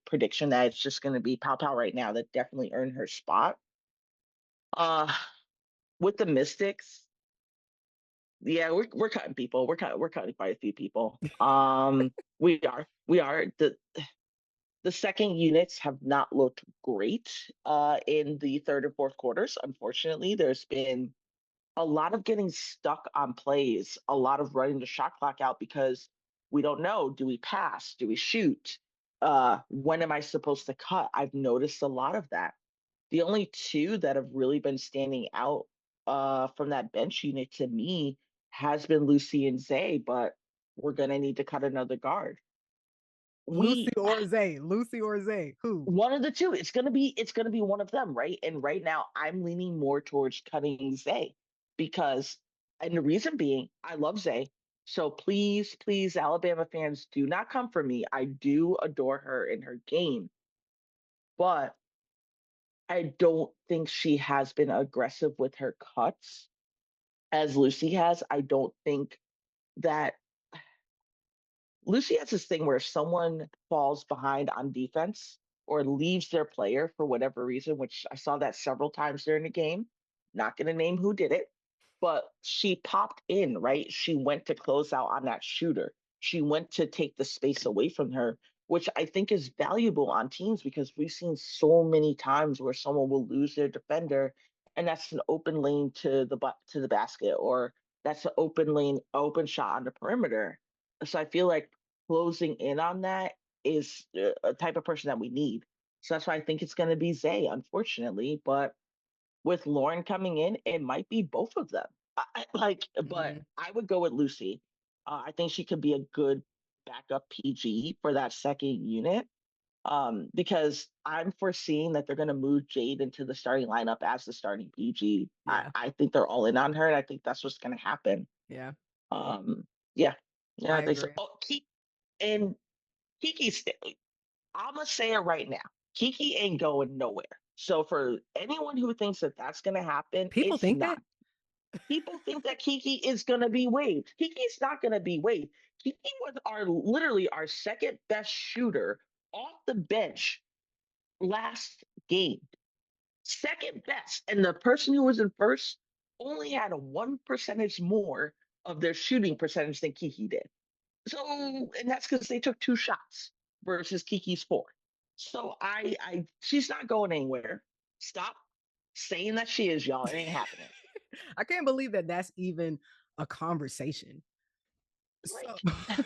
prediction that it's just going to be Pow Pow right now that definitely earned her spot. Uh, with the Mystics, yeah, we're cutting people. We're cutting quite a few people. We are the second units have not looked great in the third and fourth quarters. Unfortunately, there's been a lot of getting stuck on plays, a lot of running the shot clock out because we don't know. Do we pass? Do we shoot? When am I supposed to cut? I've noticed a lot of that. The only two that have really been standing out from that bench unit to me has been Lucy and Zay, but we're gonna need to cut another guard. Lucy We or Zay? Lucy or Zay? Who? One of the two. It's gonna be one of them, right? And right now I'm leaning more towards cutting Zay because and the reason being I love Zay. So please, please, Alabama fans, do not come for me. I do adore her in her game, but I don't think she has been aggressive with her cuts as Lucy has. I don't think that Lucy has this thing where if someone falls behind on defense or leaves their player for whatever reason, which I saw that several times during the game. Not going to name who did it, but she popped in, right? She went to close out on that shooter. She went to take the space away from her, which I think is valuable on teams because we've seen so many times where someone will lose their defender and that's an open lane to the basket or that's an open lane, open shot on the perimeter. So I feel like closing in on that is a type of person that we need. So that's why I think it's going to be Zay, unfortunately. But with Lauren coming in, it might be both of them. But Mm-hmm. I would go with Lucy. I think she could be a good backup PG for that second unit. Because I'm foreseeing that they're going to move Jade into the starting lineup as the starting PG. Yeah. I think they're all in on her, and I think that's what's going to happen. Yeah. Um, yeah, yeah, I I think so. agree. Oh, and Kiki's I'm gonna say it right now. Kiki ain't going nowhere. So for anyone who thinks that that's gonna happen, People it's think that. not. People think that Kiki is gonna be waived. Kiki's not gonna be waived. Kiki was literally our second best shooter off the bench last game. Second best. And the person who was in first only had a 1% more of their shooting percentage than Kiki did. So, and that's because they took two shots versus Kiki's four. So she's not going anywhere. Stop saying that she is, y'all. It ain't happening. I can't believe that that's even a conversation. So, Like,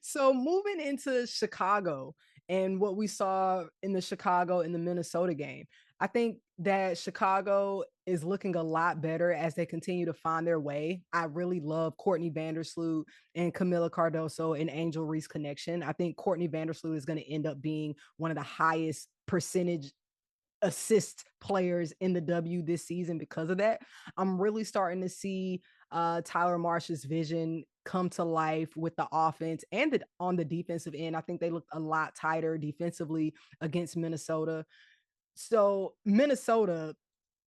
so moving into Chicago and what we saw in the Chicago and the Minnesota game, I think that Chicago is looking a lot better as they continue to find their way. I really love Courtney Vandersloot and Camila Cardoso and Angel Reese connection. I think Courtney Vandersloot is going to end up being one of the highest percentage assist players in the W this season because of that. I'm really starting to see Tyler Marsh's vision come to life with the offense and on the defensive end. I think they looked a lot tighter defensively against Minnesota. So Minnesota,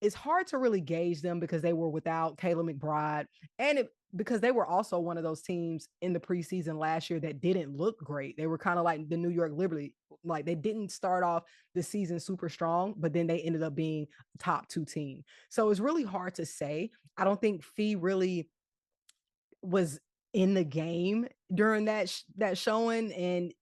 it's hard to really gauge them because they were without Kayla McBride, and because they were also one of those teams in the preseason last year that didn't look great. They were kind of like the New York Liberty, like they didn't start off the season super strong, but then they ended up being top 2 team. So it's really hard to say. I don't think Fee really was in the game during that showing, and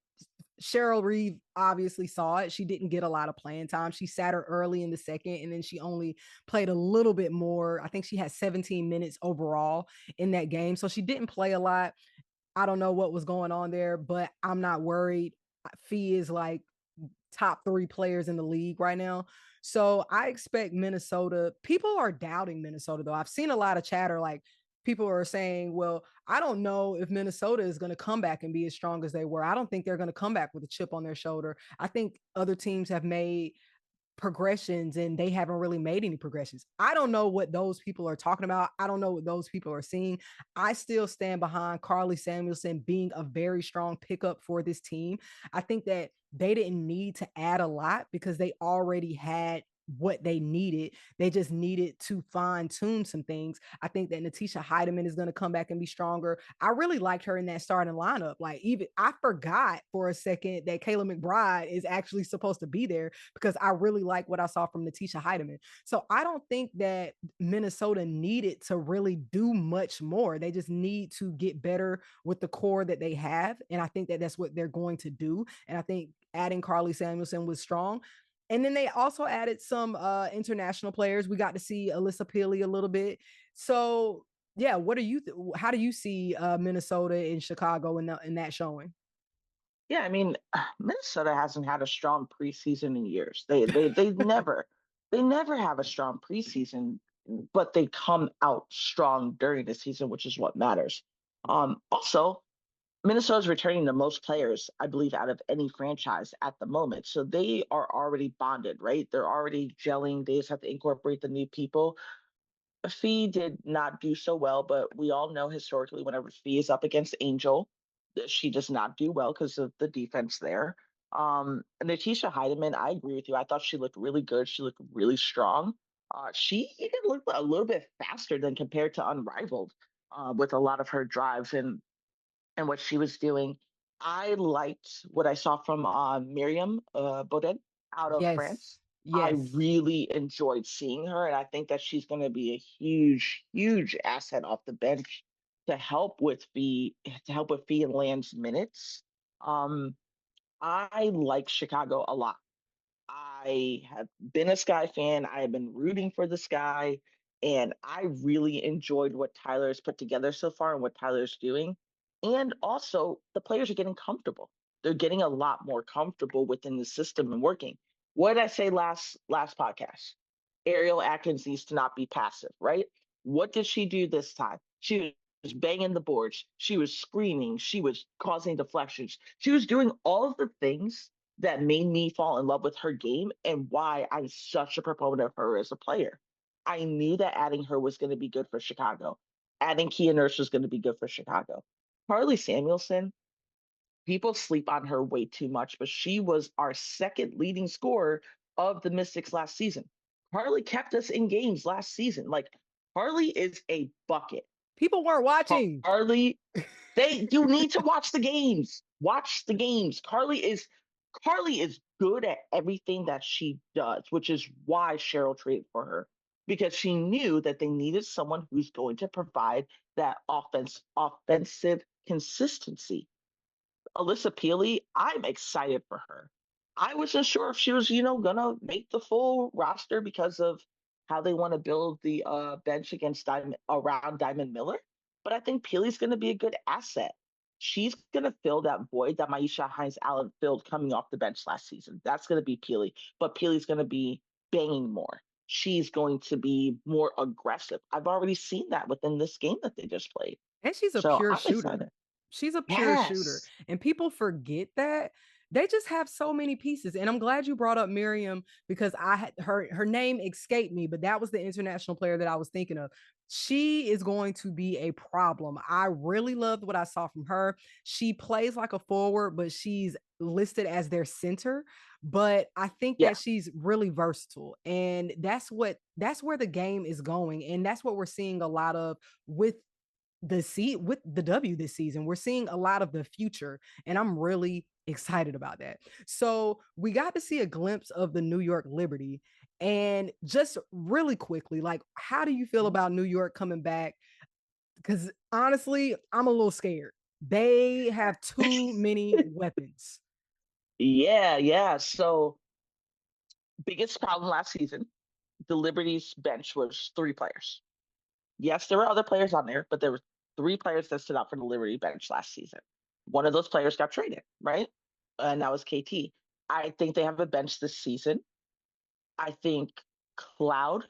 Cheryl Reeve obviously saw it. She didn't get a lot of playing time. She sat her early in the second, and then she only played a little bit more. I think she had 17 minutes overall in that game. So she didn't play a lot. I don't know what was going on there, but I'm not worried. Fee is like top 3 players in the league right now. So I expect Minnesota. People are doubting Minnesota, though. I've seen a lot of chatter like people are saying, well, I don't know if Minnesota is going to come back and be as strong as they were. I don't think they're going to come back with a chip on their shoulder. I think other teams have made progressions and they haven't really made any progressions. I don't know what those people are talking about. I don't know what those people are seeing. I still stand behind Carly Samuelson being a very strong pickup for this team. I think that they didn't need to add a lot because they already had what they needed. They just needed to fine tune some things. I think that Natisha Heideman is going to come back and be stronger. I really liked her in that starting lineup. Like, even I forgot for a second that Kayla McBride is actually supposed to be there because I really like what I saw from Natisha Heideman. So I don't think that Minnesota needed to really do much more. They just need to get better with the core that they have. And I think that that's what they're going to do. And I think adding Carly Samuelson was strong. And then they also added some international players. We got to see Alyssa Peely a little bit. So yeah, what are you? How do you see Minnesota and Chicago in that showing? Yeah, I mean, Minnesota hasn't had a strong preseason in years. They never have a strong preseason, but they come out strong during the season, which is what matters. Also, Minnesota's returning the most players, I believe, out of any franchise at the moment. So they are already bonded, right? They're already gelling. They just have to incorporate the new people. Fee did not do so well, but we all know historically, whenever Fee is up against Angel, that she does not do well because of the defense there. And Letitia Heidemann, I agree with you. I thought she looked really good. She looked really strong. She even looked a little bit faster than compared to Unrivaled with a lot of her drives and what she was doing. I liked what I saw from Miriam Boden out of Yes, France. I yes. really enjoyed seeing her, and I think that she's going to be a huge, huge asset off the bench to help with Fee and Land's minutes. Um, I like Chicago a lot. I have been a Sky fan. I have been rooting for the Sky, and I really enjoyed what Tyler has put together so far and what Tyler's doing. And also, the players are getting comfortable. They're getting a lot more comfortable within the system and working. What did I say last podcast? Ariel Atkins needs to not be passive, right? What did she do this time? She was banging the boards. She was screaming. She was causing deflections. She was doing all of the things that made me fall in love with her game and why I'm such a proponent of her as a player. I knew that adding her was going to be good for Chicago. Adding Kia Nurse was going to be good for Chicago. Harley Samuelson, people sleep on her way too much, but she was our second leading scorer of the Mystics last season. Harley kept us in games last season. Like, Harley is a bucket. People weren't watching. Harley, you need to watch the games. Watch the games. Carly is good at everything that she does, which is why Cheryl traded for her because she knew that they needed someone who's going to provide that offensive consistency. Alyssa Peely, I'm excited for her. I wasn't sure if she was, gonna make the full roster because of how they want to build the bench against around Diamond Miller, but I think Peely's gonna be a good asset. She's gonna fill that void that Maisha Hines Allen filled coming off the bench last season. That's gonna be Peely, but Peely's gonna be banging more. She's going to be more aggressive. I've already seen that within this game that they just played. And she's a So pure I'm shooter. excited. She's a pure shooter. Yes. And people forget that. They just have so many pieces. And I'm glad you brought up Miriam because I had her name escaped me, but that was the international player that I was thinking of. She is going to be a problem. I really loved what I saw from her. She plays like a forward, but she's listed as their center. But I think Yeah. that she's really versatile. And that's where the game is going. And that's what we're seeing a lot of with with the W this season. We're seeing a lot of the future, and I'm really excited about that. So we got to see a glimpse of the New York Liberty. And just really quickly, like, how do you feel Mhm. about New York coming back? Because honestly, I'm a little scared. They have too many weapons. Yeah, yeah. So biggest problem last season, the Liberty's bench was three players. Yes, there were other players on there, but there were three players that stood out for the Liberty bench last season. One of those players got traded, right? And that was KT. I think they have a bench this season. I think Cloud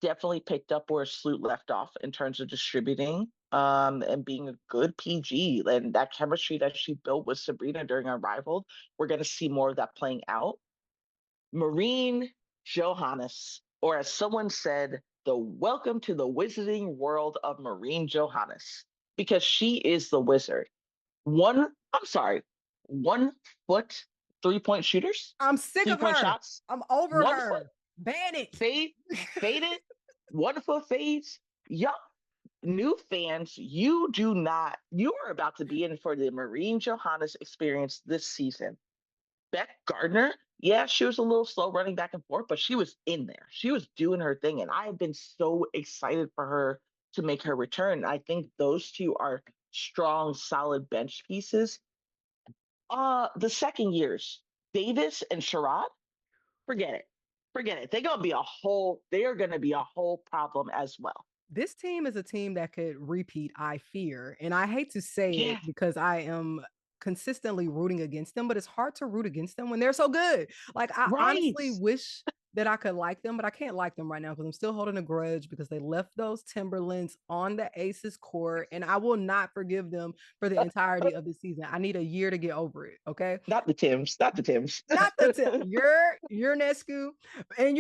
definitely picked up where Sloot left off in terms of distributing and being a good PG. And that chemistry that she built with Sabrina during Unrivaled, we're going to see more of that playing out. Marine Johannes, or as someone said, the welcome to the wizarding world of Marine Johannes, because she is the wizard. I'm sorry, 1 foot 3 point shooters, I'm sick three of point her. shots, I'm over 1 foot her. Ban it. fade, faded, 1 foot fades. Yup, new fans, you are about to be in for the Marine Johannes experience this season. Beck Gardner, yeah, she was a little slow running back and forth, but she was in there. She was doing her thing, and I have been so excited for her to make her return. I think those two are strong, solid bench pieces. The second years, Davis and Sherrod, forget it. Forget it. They are gonna be a whole problem as well. This team is a team that could repeat, I fear. And I hate to say it Yeah, because I am consistently rooting against them, but it's hard to root against them when they're so good. Like, I right. honestly wish that I could like them, but I can't like them right now because I'm still holding a grudge because they left those Timberlands on the Aces court, and I will not forgive them for the entirety of the season. I need a year to get over it. Okay. Not the Tims, not the Tims. Not the tip. You're Nescu. And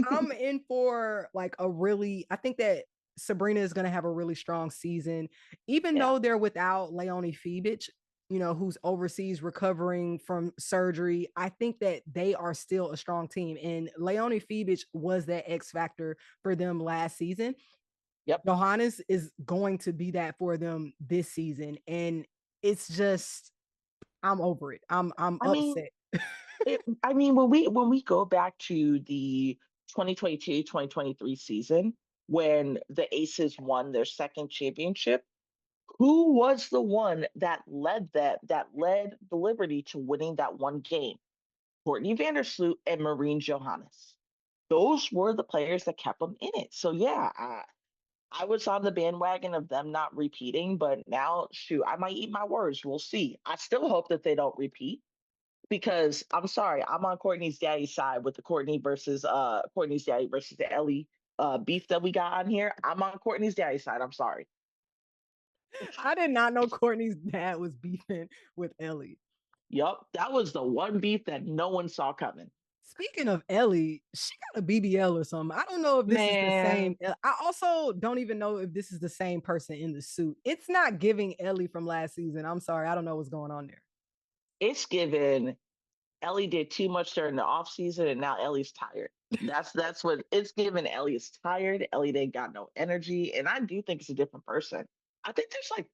I'm in for like a really, I think that Sabrina is gonna have a really strong season, even Yeah, though they're without Leonie Fibic, who's overseas recovering from surgery. I think that they are still a strong team. And Leonie Fibic was that X factor for them last season. yep. Johannes is going to be that for them this season. And it's just I'm over it. I'm I mean, upset. when we go back to the 2022-2023 season, when the Aces won their second championship, who was the one that led the Liberty to winning that one game? Courtney Vandersloot and Marine Johannes. Those were the players that kept them in it. So yeah, I was on the bandwagon of them not repeating, but now shoot, I might eat my words. We'll see. I still hope that they don't repeat because I'm sorry, I'm on Courtney's daddy's side with the Courtney's daddy versus the Ellie beef that we got on here. I'm on Courtney's daddy's side. I'm sorry. I did not know Courtney's dad was beefing with Ellie. Yup, that was the one beef that no one saw coming. Speaking of Ellie, she got a BBL or something. I don't know if this is the same. Man, I also don't even know if this is the same person in the suit. It's not giving Ellie from last season. I'm sorry. I don't know what's going on there. it's given Ellie did too much during the off season and now Ellie's tired. That's what it's given. Ellie is tired. Ellie they got no energy. And I do think it's a different person. I think there's like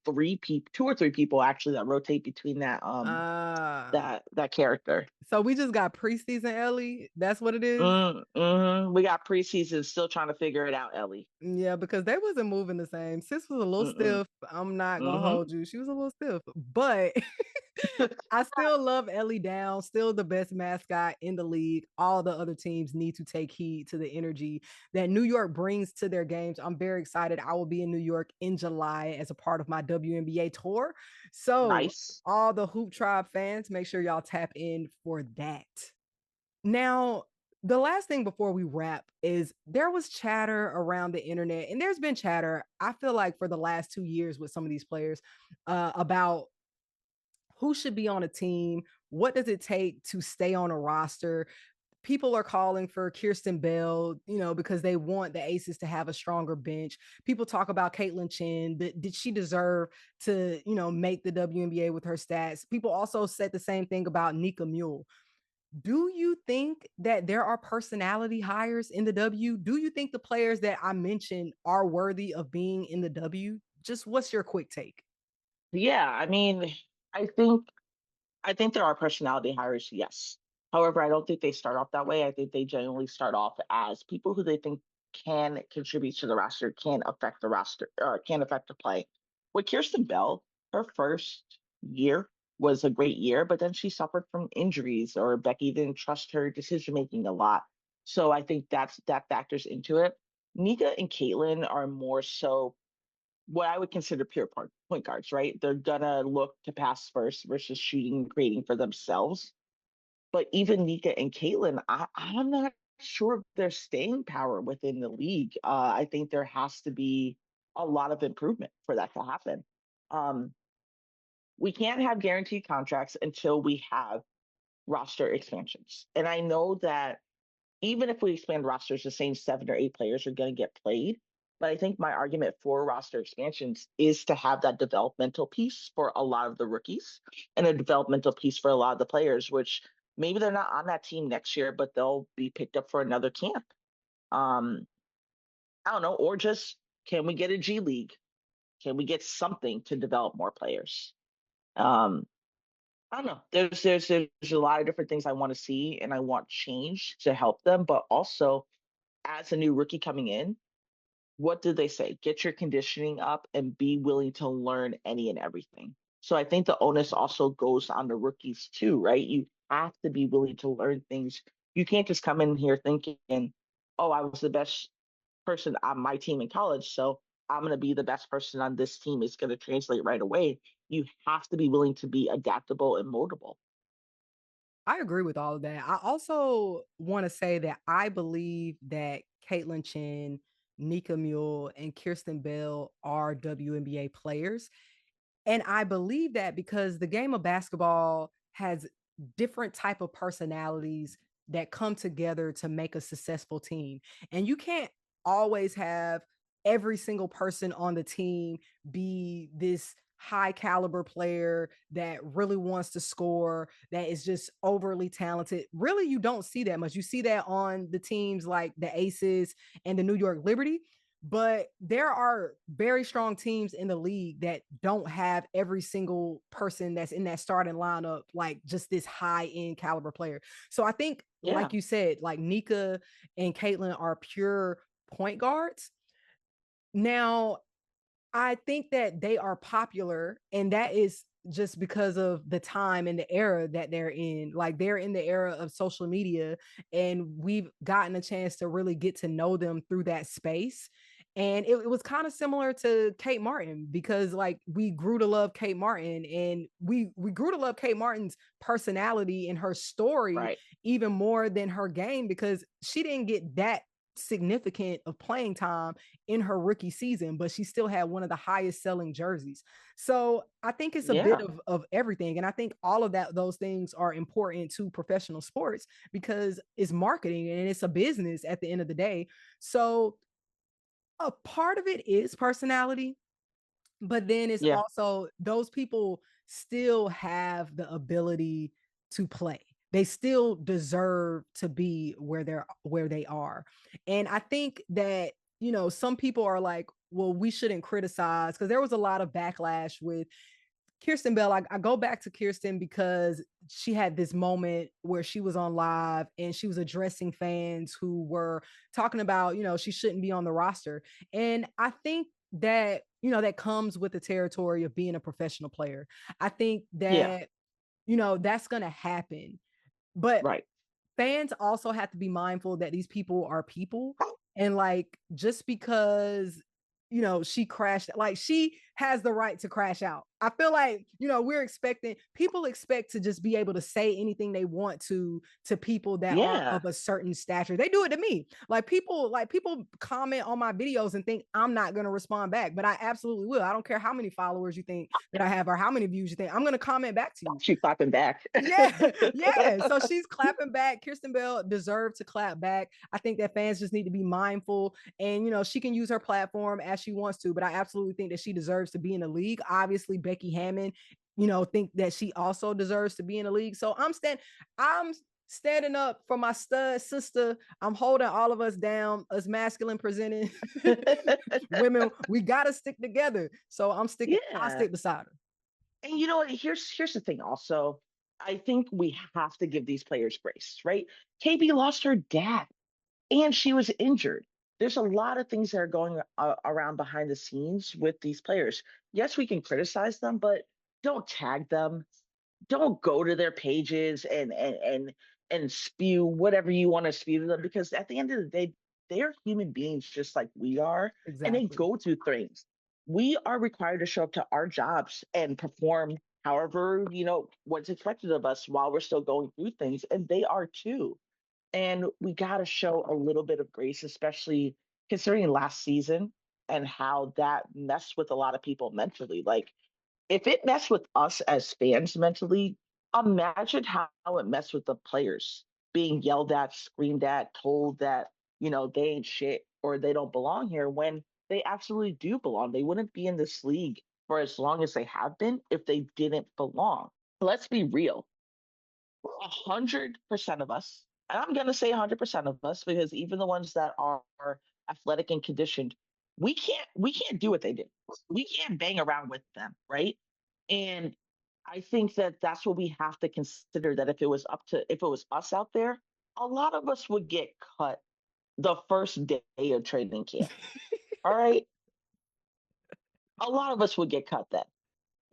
two or three people actually that rotate between that Uh, that character. so we just got preseason Ellie. That's what it is. We got preseason still trying to figure it out, Ellie. Yeah, because they wasn't moving the same. Sis was a little Mm-mm. stiff. I'm not gonna Mm-hmm. hold you. She was a little stiff, but I still love Ellie Down, still the best mascot in the league. All the other teams need to take heed to the energy that New York brings to their games. I'm very excited. I will be in New York in July as a part of my WNBA tour. So, Nice. all the Hoop Tribe fans, make sure y'all tap in for that. Now, the last thing before we wrap is there was chatter around the internet, and there's been chatter, I feel like, for the last 2 years with some of these players about who should be on a team, what does it take to stay on a roster? People are calling for Kirsten Bell, because they want the Aces to have a stronger bench. People talk about Caitlin Chen. Did she deserve to, make the WNBA with her stats? People also said the same thing about Nika Mule. Do you think that there are personality hires in the W? Do you think the players that I mentioned are worthy of being in the W? Just what's your quick take? Yeah, I mean, I think I think there are personality hires, yes. However, I don't think they start off that way. I think they generally start off as people who they think can contribute to the roster, can affect the roster, or can affect the play. With Kirsten Bell, her first year was a great year, but then she suffered from injuries, or Becky didn't trust her decision making a lot. So I think that factors into it. Nika and Caitlin are more so what I would consider pure point guards, right? They're gonna look to pass first versus shooting and creating for themselves. But even Nika and Caitlin, I'm not sure of their staying power within the league. I think there has to be a lot of improvement for that to happen. Um, we can't have guaranteed contracts until we have roster expansions. And I know that even if we expand rosters, the same 7 or 8 players are going to get played. But I think my argument for roster expansions is to have that developmental piece for a lot of the rookies and a developmental piece for a lot of the players, which maybe they're not on that team next year, but they'll be picked up for another camp. Um, I don't know, or just can we get a G League? Can we get something to develop more players? Um, I don't know. There's a lot of different things I want to see and I want change to help them, but also as a new rookie coming in, what did they say? Get your conditioning up and be willing to learn any and everything. So I think the onus also goes on the rookies too, right? You have to be willing to learn things. You can't just come in here thinking, oh, I was the best person on my team in college, so I'm going to be the best person on this team. It's going to translate right away. You have to be willing to be adaptable and moldable. I agree with all of that. I also want to say that I believe that Caitlin Chen, Nika Mule, and Kirsten Bell are WNBA players. And I believe that because the game of basketball has different type of personalities that come together to make a successful team. And you can't always have every single person on the team be this high caliber player that really wants to score, that is just overly talented. Really, you don't see that much. You see that on the teams like the Aces and the New York Liberty, but there are very strong teams in the league that don't have every single person that's in that starting lineup like just this high end caliber player. So I think, Yeah, like you said, like Nika and Caitlin are pure point guards. Now, I think that they are popular, and that is just because of the time and the era that they're in. Like they're in the era of social media, and we've gotten a chance to really get to know them through that space. And it was kind of similar to Kate Martin because like we grew to love Kate Martin, and we grew to love Kate Martin's personality and her story right. even more than her game because she didn't get that significant of playing time in her rookie season, but she still had one of the highest selling jerseys. So I think it's a bit Yeah, of everything. And I think all of those things are important to professional sports because it's marketing and it's a business at the end of the day. So a part of it is personality, but then it's yeah, also those people still have the ability to play. They still deserve to be where they are. And I think that, some people are like, well, we shouldn't criticize because there was a lot of backlash with Kirsten Bell. I go back to Kirsten because she had this moment where she was on live and she was addressing fans who were talking about, she shouldn't be on the roster. And I think that, that comes with the territory of being a professional player. I think yeah, that, that's going to happen. But right. fans also have to be mindful that these people are people. And like, just because, she crashed, like has the right to crash out. I feel like, people expect to just be able to say anything they want to people that are Yeah. of a certain stature. They do it to me. People comment on my videos and think I'm not going to respond back, but I absolutely will. I don't care how many followers you think that I have or how many views you think. I'm going to comment back to you. She clapping back. Yeah, yeah. So she's clapping back. Kristen Bell deserved to clap back. I think that fans just need to be mindful, and she can use her platform as she wants to. But I absolutely think that she deserves to be in the league. Obviously, Becky Hammond, think that she also deserves to be in the league. So I'm standing up for my stud sister. I'm holding all of us down, us masculine presenting women. We gotta stick together. So I'm sticking. I Yeah. stick beside her. And you know what? Here's the thing also. I think we have to give these players grace, right? KB lost her dad and she was injured. There's a lot of things that are going around behind the scenes with these players. Yes, we can criticize them, but don't tag them. Don't go to their pages and spew whatever you want to spew to them, because at the end of the day, they're human beings just like we are, and they Exactly. go through things. We are required to show up to our jobs and perform however, what's expected of us while we're still going through things, and they are too. And we got to show a little bit of grace, especially considering last season and how that messed with a lot of people mentally. Like, if it messed with us as fans mentally, imagine how it messed with the players being yelled at, screamed at, told that, they ain't shit or they don't belong here when they absolutely do belong. They wouldn't be in this league for as long as they have been if they didn't belong. Let's be real. 100% of us, and I'm going to say 100% of us, because even the ones that are athletic and conditioned, we can't do what they did. We can't bang around with them, right? And I think that that's what we have to consider, that if it was us out there, a lot of us would get cut the first day of training camp. All right? A lot of us would get cut then.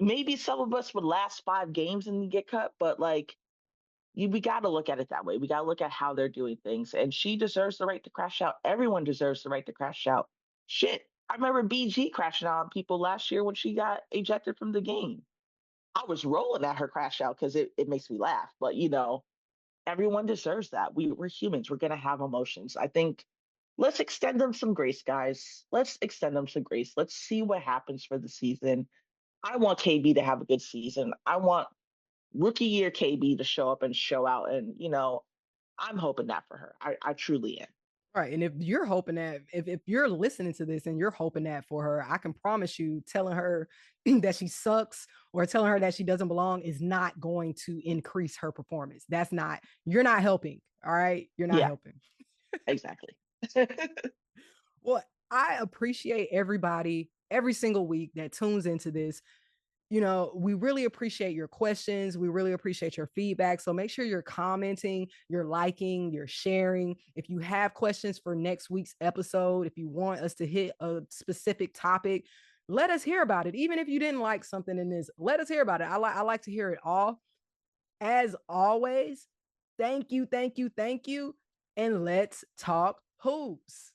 Maybe some of us would last 5 games and get cut, but like, we got to look at it that way. We got to look at how they're doing things. And she deserves the right to crash out. Everyone deserves the right to crash out. Shit. I remember BG crashing out on people last year when she got ejected from the game. I was rolling at her crash out because it makes me laugh. But, everyone deserves that. We're humans. We're going to have emotions. I think let's extend them some grace, guys. Let's extend them some grace. Let's see what happens for the season. I want KB to have a good season. I want rookie year KB to show up and show out. And, I'm hoping that for her. I truly am. Right. And if you're hoping that, if you're listening to this and you're hoping that for her, I can promise you, telling her that she sucks or telling her that she doesn't belong is not going to increase her performance. You're not helping. All right. You're not Yeah, helping. exactly. Well, I appreciate everybody every single week that tunes into this. We really appreciate your questions. We really appreciate your feedback. So make sure you're commenting, you're liking, you're sharing. If you have questions for next week's episode, if you want us to hit a specific topic, let us hear about it. Even if you didn't like something in this, let us hear about it. I like to hear it all. As always, thank you, thank you, thank you. And let's talk hoops.